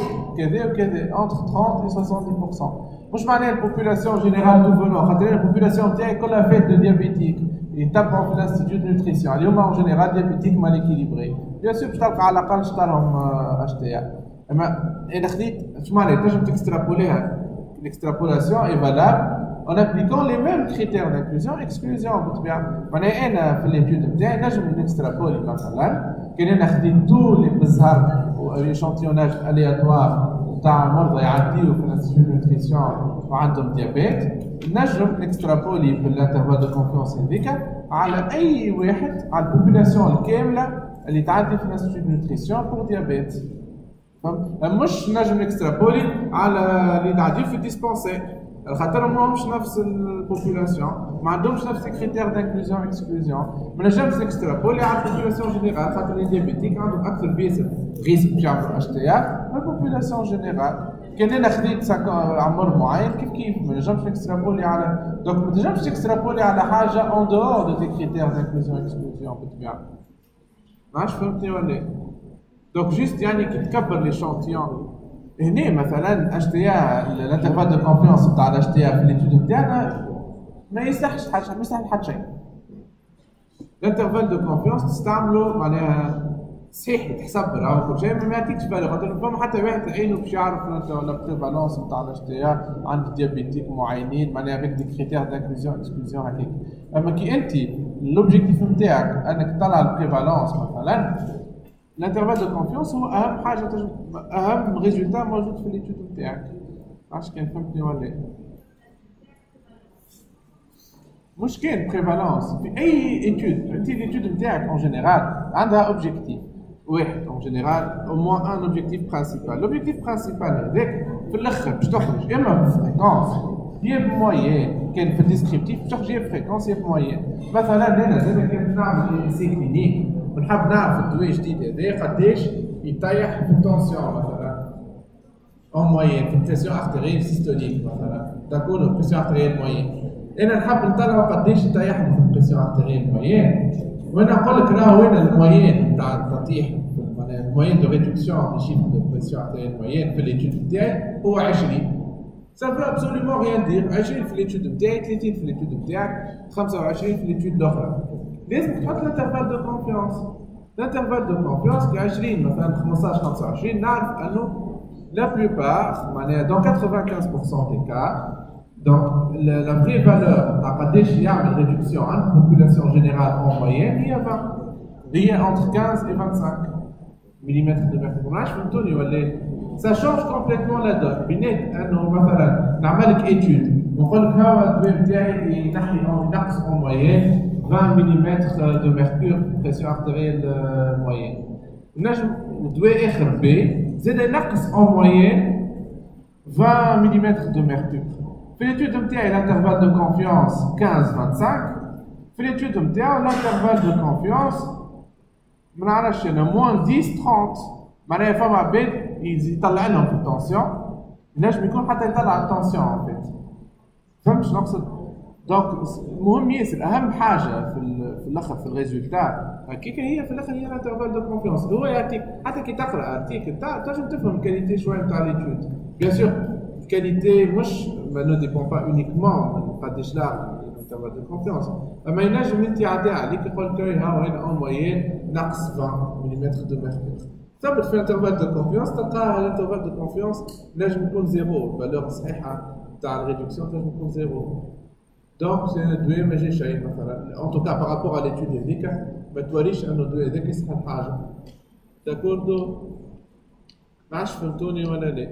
entre 30 et 70%. مش معناها البوبولاسيون جينيرال تو فونون خاطر البوبولاسيون تاعي كلها فات دو ديابيتيك يتبعوا في الانستيتيوت دو نوتريسيون اليوم اون جينيرال ديابيتيك مال ايكيليبري بيان سور باش تلقى على الاقل شطرهم اش تي ا اما اذا خديت شو معناها تنجم تكسترابوليها l'extrapolation est valable en appliquant les mêmes critères d'inclusion et exclusion بالطبيعه معناها انا في الانتيود نتاعي نجم نكسترابولي مثلا كان انا خديت تو لي بزهر ايشانتيوناج الياتوار تاع مرضى يعديوا في الانستيتيوت نوتريسيون وعندهم ديابيت نجم نكسترابولي بالانترفال دو كونفيونس هذيك على اي واحد على البوبولاسيون الكامله اللي تعدي في الانستيتيوت نوتريسيون بور ديابيت مش نجم نكسترابولي على اللي تعدي في الديسبونسير خاطر ماهمش نفس البوبولاسيون ما عندهمش نفس الكريتير دانكلوزيون اكسكلوزيون ما نجمش نكسترابولي على البوبولاسيون جينيرال خاطر لي ديابيتيك عندهم اكثر بياسر ريسك باش يعملوا اتش تي ار من البوبولاسيون جينيرال كان انا خديت عمر معين كيف ما نجمش نكسترابولي على دونك ما تنجمش تكسترابولي على حاجه اون دور دو تي كريتير دانكلوزيون اكسكلوزيون بالطبيعه ما عادش فهمتني ولا دونك جوست يعني كي تكبر ليشانتيون هنا مثلا اتش تي ار الانترفال دو كونفيونس تاع الاتش تي ار في ليتود نتاعنا ما يصلحش حاجه ما يصلح حتى شيء الانترفال دو كونفيونس تستعملوا معناها صحيح تحسب راهو كل شيء ما يعطيكش بالغ خاطر فما حتى واحد عينه باش يعرف لا بريفالونس نتاع الاتش تي ار عند ديابيتيك معينين معناها افيك دي كريتير دانكلوزيون اكسكلوزيون هذيك اما كي انت لوبجيكتيف نتاعك انك تطلع البريفالونس مثلا الانترفال دو كونفيونس هو اهم حاجه اهم ريزولتا موجود في ليتود نتاعك عرفتش كان فهمتني ولا مش كاين بريفالونس في اي ايتود انت ليتود نتاعك اون جينيرال عندها اوبجيكتيف واحد اون جينيرال او موان ان اوبجيكتيف برينسيبال لوبجيكتيف برينسيبال هذاك في الاخر باش تخرج اما بفريكونس يا بموين كان في الديسكريبتيف باش تخرج يا بفريكونس يا بموين مثلا انا زاد كان نعمل اي سي كلينيك ونحب نعرف الدواء الجديد هذا قداش يطيح في التونسيون مثلا اون موين في التنسيون ارتيريال سيستوليك مثلا داكور البريسيون ارتيريال موين انا نحب نطلع قداش يطيح في البريسيون ارتيريال موين وانا نقول لك راه وين الموين تاع التطيح الموين دو ريدكسيون دي شيفر دو بريسيون ارتيريال موين في ليتود نتاعي هو 20 Ça veut absolument rien dire. 20 في l'étude نتاعي 30 في l'étude نتاعك 25 في l'étude الأخرى. لازم تحط l'intervalle de confiance. L'intervalle de confiance كي 20 مثلا 15 25 نعرف أنه la plupart معناها dans 95% des cas donc la vraie valeur تاع قداش يعمل réduction عند population générale en moyenne هي 20 هي entre 15 et 25 mm de mercure. معاش فهمتوني ولا Ça change complètement la donne. بنات انه مثلا نعمل لك ايتود ونقول لك ها الدواء نتاعي ينقص en moyenne 20 mm de mercure pression artérielle moyenne. نجم دواء اخر بي زاد ينقص en moyenne 20 mm de mercure. في l'étude نتاعي l'intervalle de confiance 15-25 في l'étude نتاعو l'intervalle de confiance ما نعرفش انا moins 10-30 معناها فما عباد يطلع لهم في التونسيون ينجم يكون حتى يطلع التونسيون ان فيت فهمت شنو نقصد دونك مهم ياسر اهم حاجه في الاخر في الريزولتا هكيك هي في الاخر هي الانترفال دو كونفيونس هو يعطيك حتى كي تقرا ارتيكل تنجم تفهم الكاليتي شويه نتاع ليتود بيان سور الكاليتي مش ما نو ديبون با اونيكمون من قداش لا الانترفال دو كونفيونس اما ينجم انت يعطي عليك يقول لك ها هنا اون موين نقص 20 ملم دو ميركور ثبت في الانترفال دو كونفيونس تلقى الانترفال دو كونفيونس نجم يكون زيرو الفالور صحيحه تاع الريدكسيون نجم يكون زيرو دونك سي الدواء ما جاش شيء مثلا ان توكا بارابور على ليتود هذيك ما توريش انه الدواء هذاك يصلح حاجه داكوردو ما عادش فهمتوني ولا لا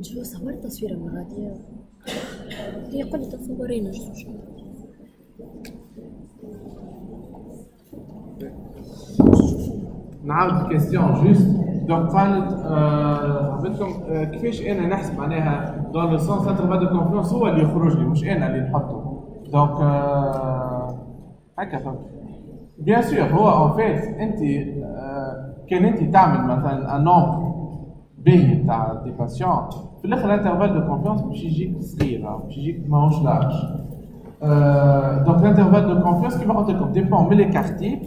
جو صورت تصويرة من غادية هي قلت تصورينا نعاود الكيستيون جوست دونك قالت عملتكم كيفاش انا نحسب معناها دون لو سونس انترفال دو كونفيونس هو اللي يخرج لي مش انا اللي نحطه دونك هكا فهمت بيان سور هو اون فيت انت كان انت تعمل مثلا ان نومبر باهي تاع دي باسيون في الاخر الانترفال دو كونفيونس باش يجيك صغير باش يجيك ماهوش لارج دونك الانترفال دو كونفيونس كيما قلت لكم ديبون من لي كارتيب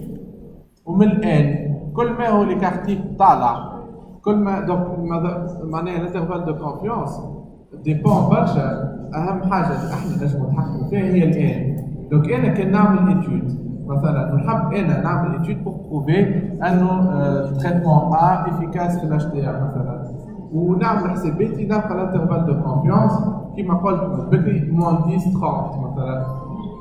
ومن الان كل ما هو لي كارتيب طالع كل ما دونك معناها الانترفال دو كونفيونس ديبون برشا اهم حاجه اللي احنا نجمو نتحكموا فيها هي الان دونك انا كان نعمل ايتود مثلا نحب انا نعمل ايتود بور بروفي انه التريتمون ا افيكاس في الاتش تي ار مثلا ونعمل حساباتي نلقى الانترفال دو كونفيونس كيما قلت بكري موان 10 30 مثلا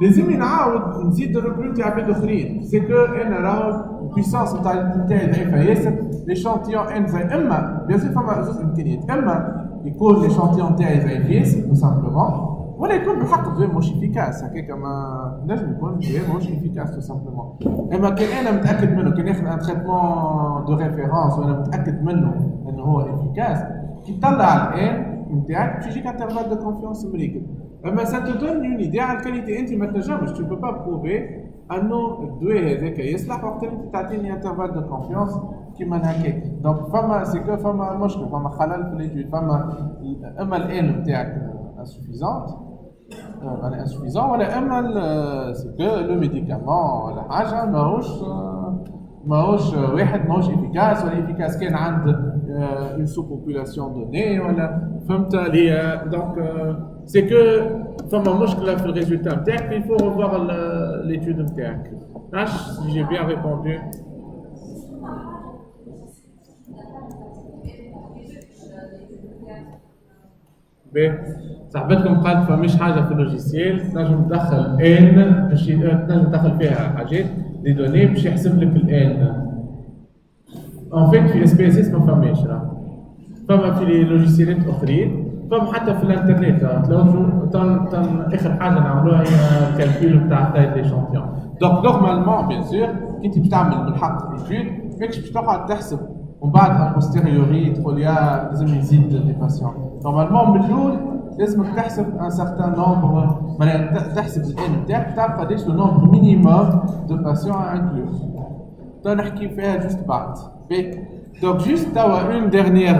لازم نعاود نزيد الريكروتي عباد اخرين سي كو انا راهو البيسونس نتاعي ضعيفه ياسر ليشانتيون ان زي اما بيان سور فما زوج امكانيات اما يكون ليشانتيون تاعي ضعيف ياسر تو سامبلومون ولا يكون بالحق دو موش افيكاس هكاك ما نجم يكون دو موش افيكاس تو سامبلومون اما كان انا متاكد منه كان ياخذ ان تريتمون دو ريفيرونس وانا متاكد منه انه هو افيكاس كي تطلع الان نتاعك باش يجيك انترفال دو كونفيونس مريكل اما سا تو دون اون ايدي على الكاليتي انت ما تنجمش تو با بروفي انه الدواء هذاك يصلح وقت اللي انت تعطيني انترفال دو كونفيونس كيما هكاك دونك فما سيكو فما مشكل فما خلل في ليتود فما اما الان نتاعك انسوفيزونت معناها انسوفيزون ولا اما سيكو لو ميديكامون ولا حاجه ماهوش واحد ماهوش افيكاس ولا افيكاس كان عند اون سو بوبولاسيون دوني ولا فهمت اللي هي دونك سي كو فما مشكله في الريزولتا نتاعك il faut revoir l'étude نتاعك نعرفش si j'ai bien répondu باهي صاحبتكم قالت فماش حاجه في اللوجيسيال تنجم تدخل ان باش تنجم تدخل فيها حاجات دي دوني باش يحسب لك الان ان فيت في اس بي اس اس ما فماش راه فما في لي لوجيسيالات اخرين فما حتى في الانترنت اخر حاجه نعملوها هي الكالكول نتاع تايب ليشانتيون دونك نورمالمون بيان سور كي انت باش تعمل بالحق ايتود ماكش باش تقعد تحسب ومن بعد بوستيريوري تقول يا لازم يزيد لي باسيون نورمالمون من الاول لازمك تحسب ان سارتان نومبر معناها تحسب الان نتاعك تعرف قداش لو نومبر مينيموم دو باسيون انكلو نحكي فيها جوست بعد دونك جوست توا اون ديرنيير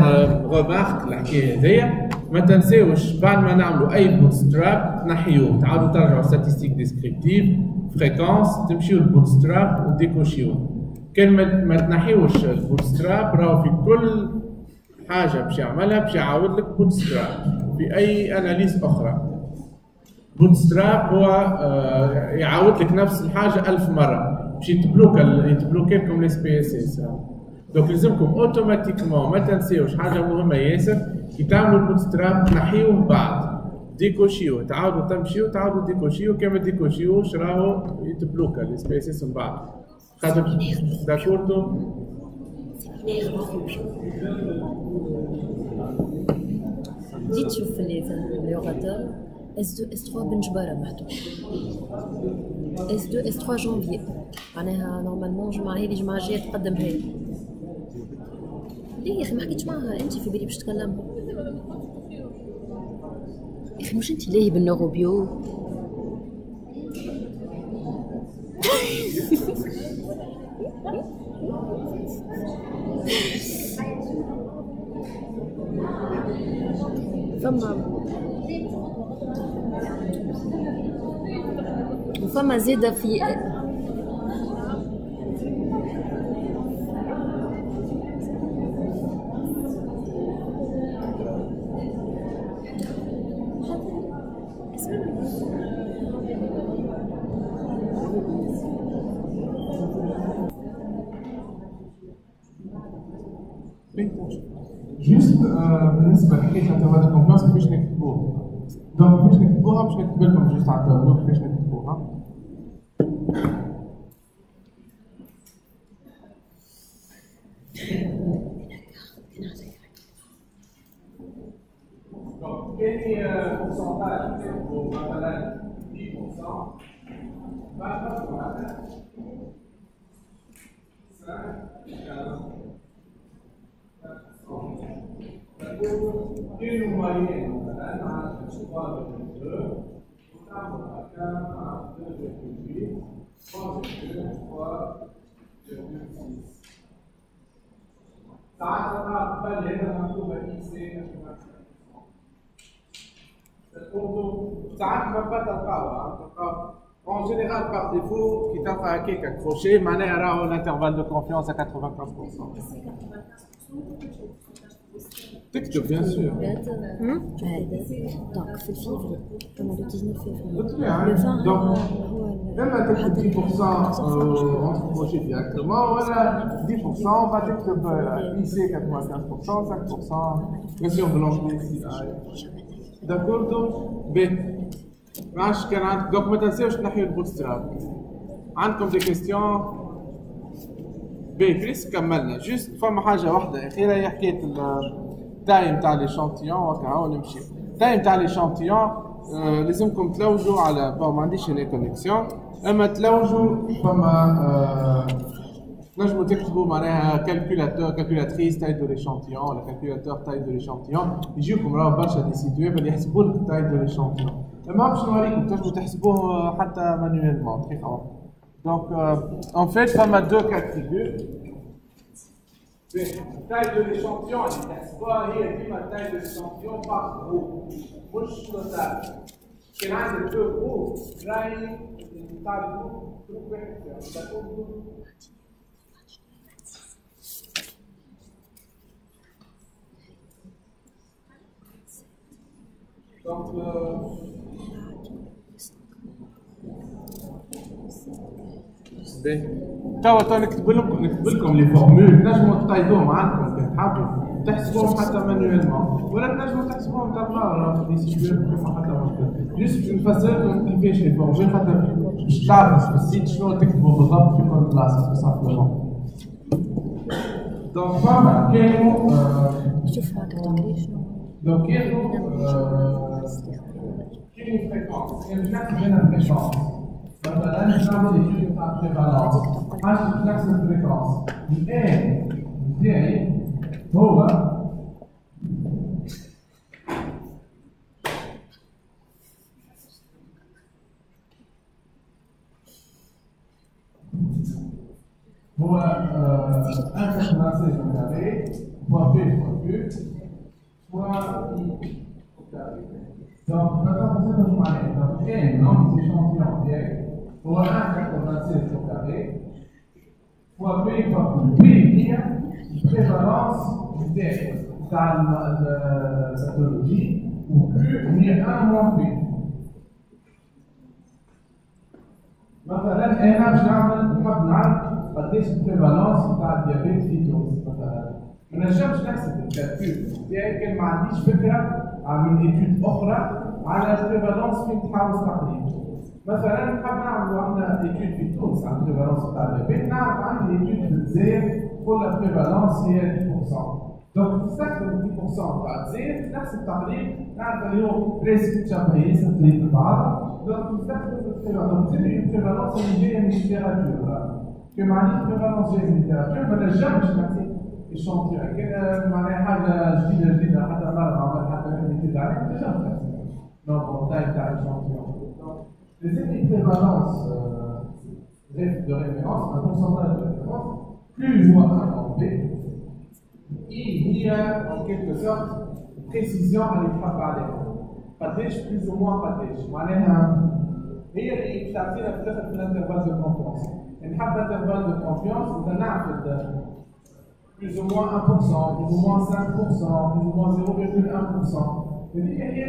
ريمارك الحكايه هذيا ما تنساوش بعد ما نعملوا اي بوت ستراب تنحيوه تعاودوا ترجعوا ستاتيستيك ديسكريبتيف فريكونس تمشيو للبوت ستراب وديكوشيوه كان ما تنحيوش البوت ستراب راهو في كل حاجه باش يعملها باش يعاود لك بوت ستراب في اي اناليز اخرى بوت ستراب هو يعاود لك نفس الحاجه 1000 مره باش يتبلوكي لكم الاس بي اس اس دونك لازمكم اوتوماتيكمون ما تنساوش حاجه مهمه ياسر كي تعملوا البوت ستراب تنحيوه بعد ديكوشيو تعاودوا تمشيو تعاودوا ديكوشيو كما ديكوشيوش راهو يتبلوكا الاس بي اس اس من بعد خاطر داكوردو جيت تشوف لي اوغاتور S2 S3 بنجبارة محطوط S2 S3 جانفي معناها نورمالمون الجمعة هذه الجمعة الجاية تقدم هي ليه يا اخي ما حكيتش معاها انت في بالي باش تكلمها يا اخي مش انت ليه بالنوروبيو فما زيادة في جوست بالنسبه لحكايه الانترفال دو كونفيونس كيفاش نكتبوه دونك كيفاش نكتبوها باش نكتب لكم جوست على التابلو كيفاش نكتبوها كاين بورسونتاج نكتبو مثلا 10% بعد مثلا 5 une moyenne مثلا 3,2 وتعمل مكانها 2,8 ساعات انا قبل هنا مكتوبه اي سي ساعات ما تلقاوها en général par défaut qui تلقى هكاك accroché معناها راهو l'intervalle de confiance à 95%. تكتب بيان سور دونك في الفيفري كما لو 19 فيفري دونك اما تكتب 10% انتروشي ديريكتومون ولا 10% بعد تكتب اي سي 95% 5% بيان سور بالانجلي سي اي داكور دونك بي ما عادش كان عندك دونك ما تنساوش تنحيو البوتستراب. عندكم دي كيستيون؟ بي بريس كملنا. جوست فما حاجه واحده اخيره هي حكايه التايم تاع لي شانتيون وهكا هو نمشي. التايم تاع لي شانتيون لازمكم تلوجوا على ما عنديش هنا كونيكسيون اما تلوجوا فما تنجموا تكتبوا معناها كالكولاتريس تاي دو ليشانتيون ولا كالكولاتور تاي دو ليشانتيون يجيكم راهو برشا دي سيت ويب اللي يحسبوا لك تاي دو ليشانتيون. اما باش نوريكم تنجموا تحسبوه حتى مانيويلمون تري خلاص. Donc, en fait, ça m'a deux cas de figure. La taille de l'échantillon, elle est pas la taille de l'échantillon par gros. Mouche totale. Quel est le plus gros? Grain, une taille de donc, توا نكتب لكم لي فورمول تنجموا تقيدوهم عندكم كي تحبوا تحسبوهم حتى مانيويلمون ولا تنجموا تحسبوهم تلقاو في السيت ويب ما حتى مشكل. جوست نفسر لكم كيفاش لي فورمول خاطر باش تعرف في السيت شنو تكتبوا بالضبط في كل بلاصه سامبلومون. دونك فما كانوا شوف هاك تقري شنو دونك كانوا كاين فريكونس كاين نحكي بين فريكونس مثلا نعمل ايتيود تاع بريفالونس حاجه نفس الفريكونس الان بتاعي هو هو 1,96 au carré fois p fois q fois i au carré. Donc maintenant on sait comment on donc n nombre d'échantillons direct هو 1,96 au carré fois p fois q. P هي prévalence تاع الباثولوجي و q هي 1 moins p. مثلا انا باش نحب نعرف قداش البريفالونس تاع الديابيت في تونس مثلا. ما نجمش نحسب الكالكول تاعي كان ما عنديش فكره من ايتود اخرى على البريفالونس فين تحاول تقريبا. مثلا نحب نعملوا احنا ايتود في تونس على البريفالونس تاع الديابيت نعرف عندي ايتود في الجزائر كل البريفالونس هي 10%. دونك نستخدم 10% تاع الجزائر نفس التقريب نعرف اليوم بريسك شبهين تقريبا بعض. دونك نستخدم البريفالونس اللي جايه من الليتيراتور. كما عندي بريفالونس جايه من الليتيراتور ما نجمش نعطي الشونتيون كان معناها حاجه جديده حتى مره عمل حتى ايتود عليه ما نجمش نحسب نوع تاع الشونتيون. لازم بريفالونس ريف دو ريفيرونس un pourcentage de référence plus ou moins important. هي en quelque sorte précision اللي تحب عليها قداش بلوز او موان قداش معناها هي اللي تعطينا في الاخر في الانترفال دو كونفيونس. نحب الانترفال دو كونفيونس اذا نعرف بلوز او موان 1% بلوز او موان 5% بلوز او موان 0.1%. هذيك هي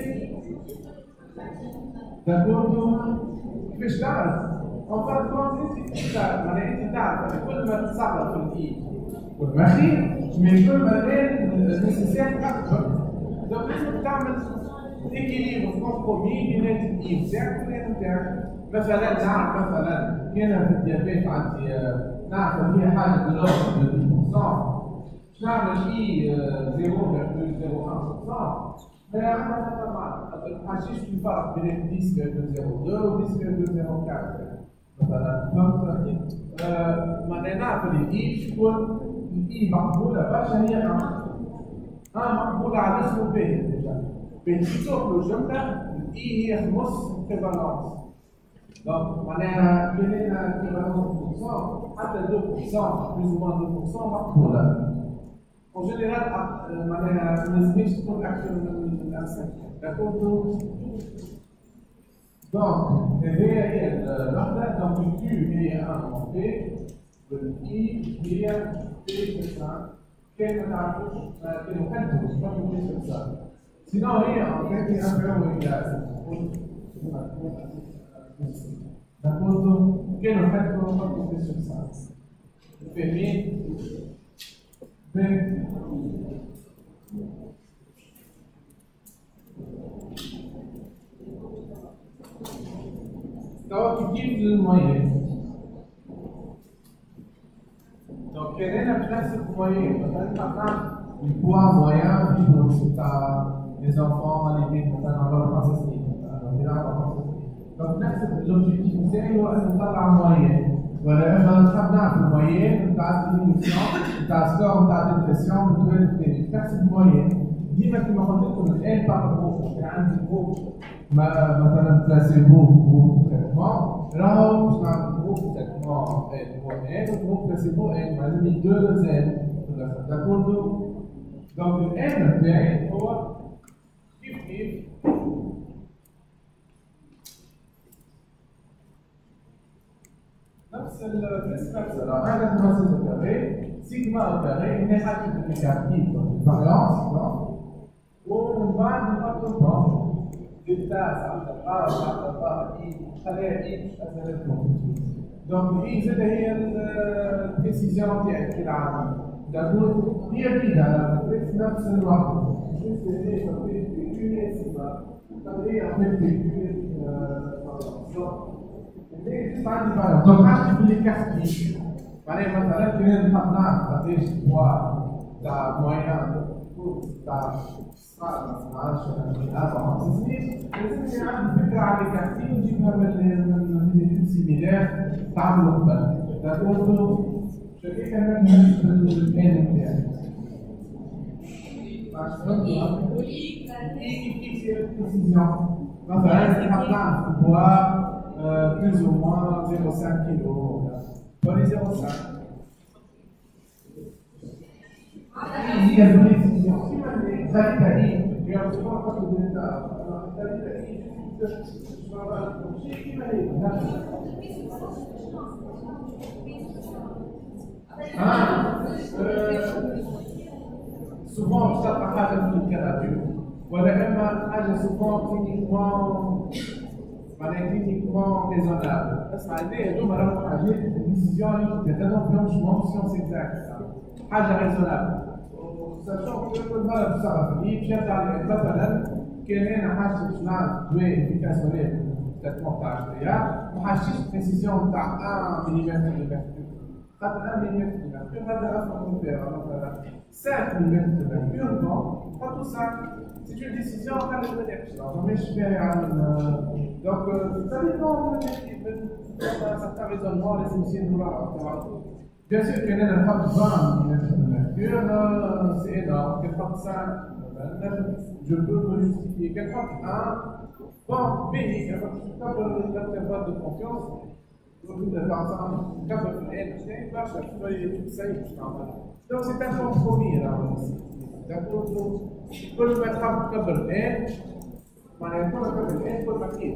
داكوردو كيفاش تعرف؟ اون فان كونت انت تعرف معناها انت تعرف كل ما تصعب في الايد والمخيط من كل ما كان نيسيسير اكثر. دونك لازم تعمل اكيليبر كومبرومي بين الايد تاعك واليد تاعك. مثلا نعرف مثلا كان في الديابيت عندي نعرف اللي هي حاجه بالوزن 10% باش نعمل شيء 0.01% ما عندنا حتى ما حاجيش الفرق بين 10.02 و 10.04 مثلا. فهمت؟ معناها نعرف اللي الاي شكون الاي مقبوله برشا هي مقبوله على اسمه بي ديجا. بيجي تاكلوا جمله الاي هي نص بريفالونس. دونك معناها كان لنا بريفالونس حتى 2% بلوز او موان 2% مقبوله. En général, معناها ما لازمش تكون اكثر من 5. داكوردو؟ دونك هي الوحده. دونك الكيو هي 1 moins p والاي هي p sur 5. كان ما نعرفوش كانوا كاتبوا شنو p sur 5. Sinon هي en fait هي inférieure ou égale. داكوردو؟ كانوا كاتبوا p sur 5. فاهمين؟ Donc, qui dit le moyen. Donc, quel est le principe moyen? Le poids moyen, puis pour les enfants, les bébés, on va penser donc, l'objectif, c'est la moyenne. Voilà, on travaille la moyenne, on a une diminution, on a un score, on a une dépression, on a une dépression, c'est moyenne. Dis-moi que ma conduite, elle par groupe, c'est un groupe, مثلا placebo, groupe traitement. Là, je prends un groupe traitement N, un groupe placebo N, on a mis deux N. D'accord? Donc, le N, c'est نفس البريسبكس هذا البروسيس الكاري سيجما الكاري هي حاجه نيجاتيف فاريانس ومن بعد نحط الضغط للتاس على الارض على الظهر اي خلايا اي مش اسئلتكم دونك اي زاد هي الديسيزيون تاعك في العالم دابور هي كذا نفس الوقت جست هي هي سيما هي donc, quand tu les quartiers, par exemple, tu viens de maintenant, tu as des poids, tu as moyen, tu as c'est un peu grave les quartiers, où tu peux mettre des études similaires, tu as le global. D'accord? Je vais quand même mettre le NMDR. Précision. Donc, maintenant, tu vois. Plus ou moins 0,5 kg. Pas les 0,5. Il y a une décision. Si vous avez l'Italie, il y a un souvent pas de l'État. L'Italie, souvent, ça par حاجة في الكلام. ولا إما حاجة souvent cliniquement cliniquement raisonnable. بس معناه هذوما راهو حاجات ديسيزيون اللي تاخذهم فيهم شنو سيونس اكزاكت حاجه ريزونابل ساشون كل مره تصرف لي مشات على مثلا كان انا حاجه باش نعرف دواء افيكاسيونيل تريتمون تاع الشريعه ما حاجتش بريسيزيون تاع 1 ملم خاطر 1 ملم هذا اصلا مثلا 5 ملم نحطوا 5 c'est une décision à faire mais je vais donc ça dépend d'un certain raisonnement les émissions de bien sûr qu'il y a un pas 20 de mercure c'est énorme quelque part 5 je peux me justifier quelque part 1 bon pays quelque part l'intervalle de confiance donc c'est un compromis là aussi d'accord كل ما تحب تكبر الان معناها كل ما تكبر الان كل ما كاين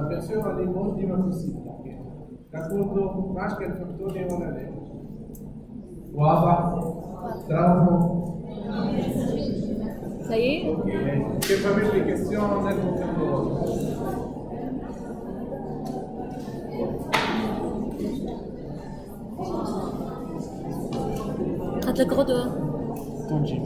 بيان سور لي مون ديما بوسيبل داكوردو ما عادش كان فاكتوري ولا لا واضح تراوحوا Ça y est? Ok. Si vous avez des questions, on est هات لك غدوة. تنجي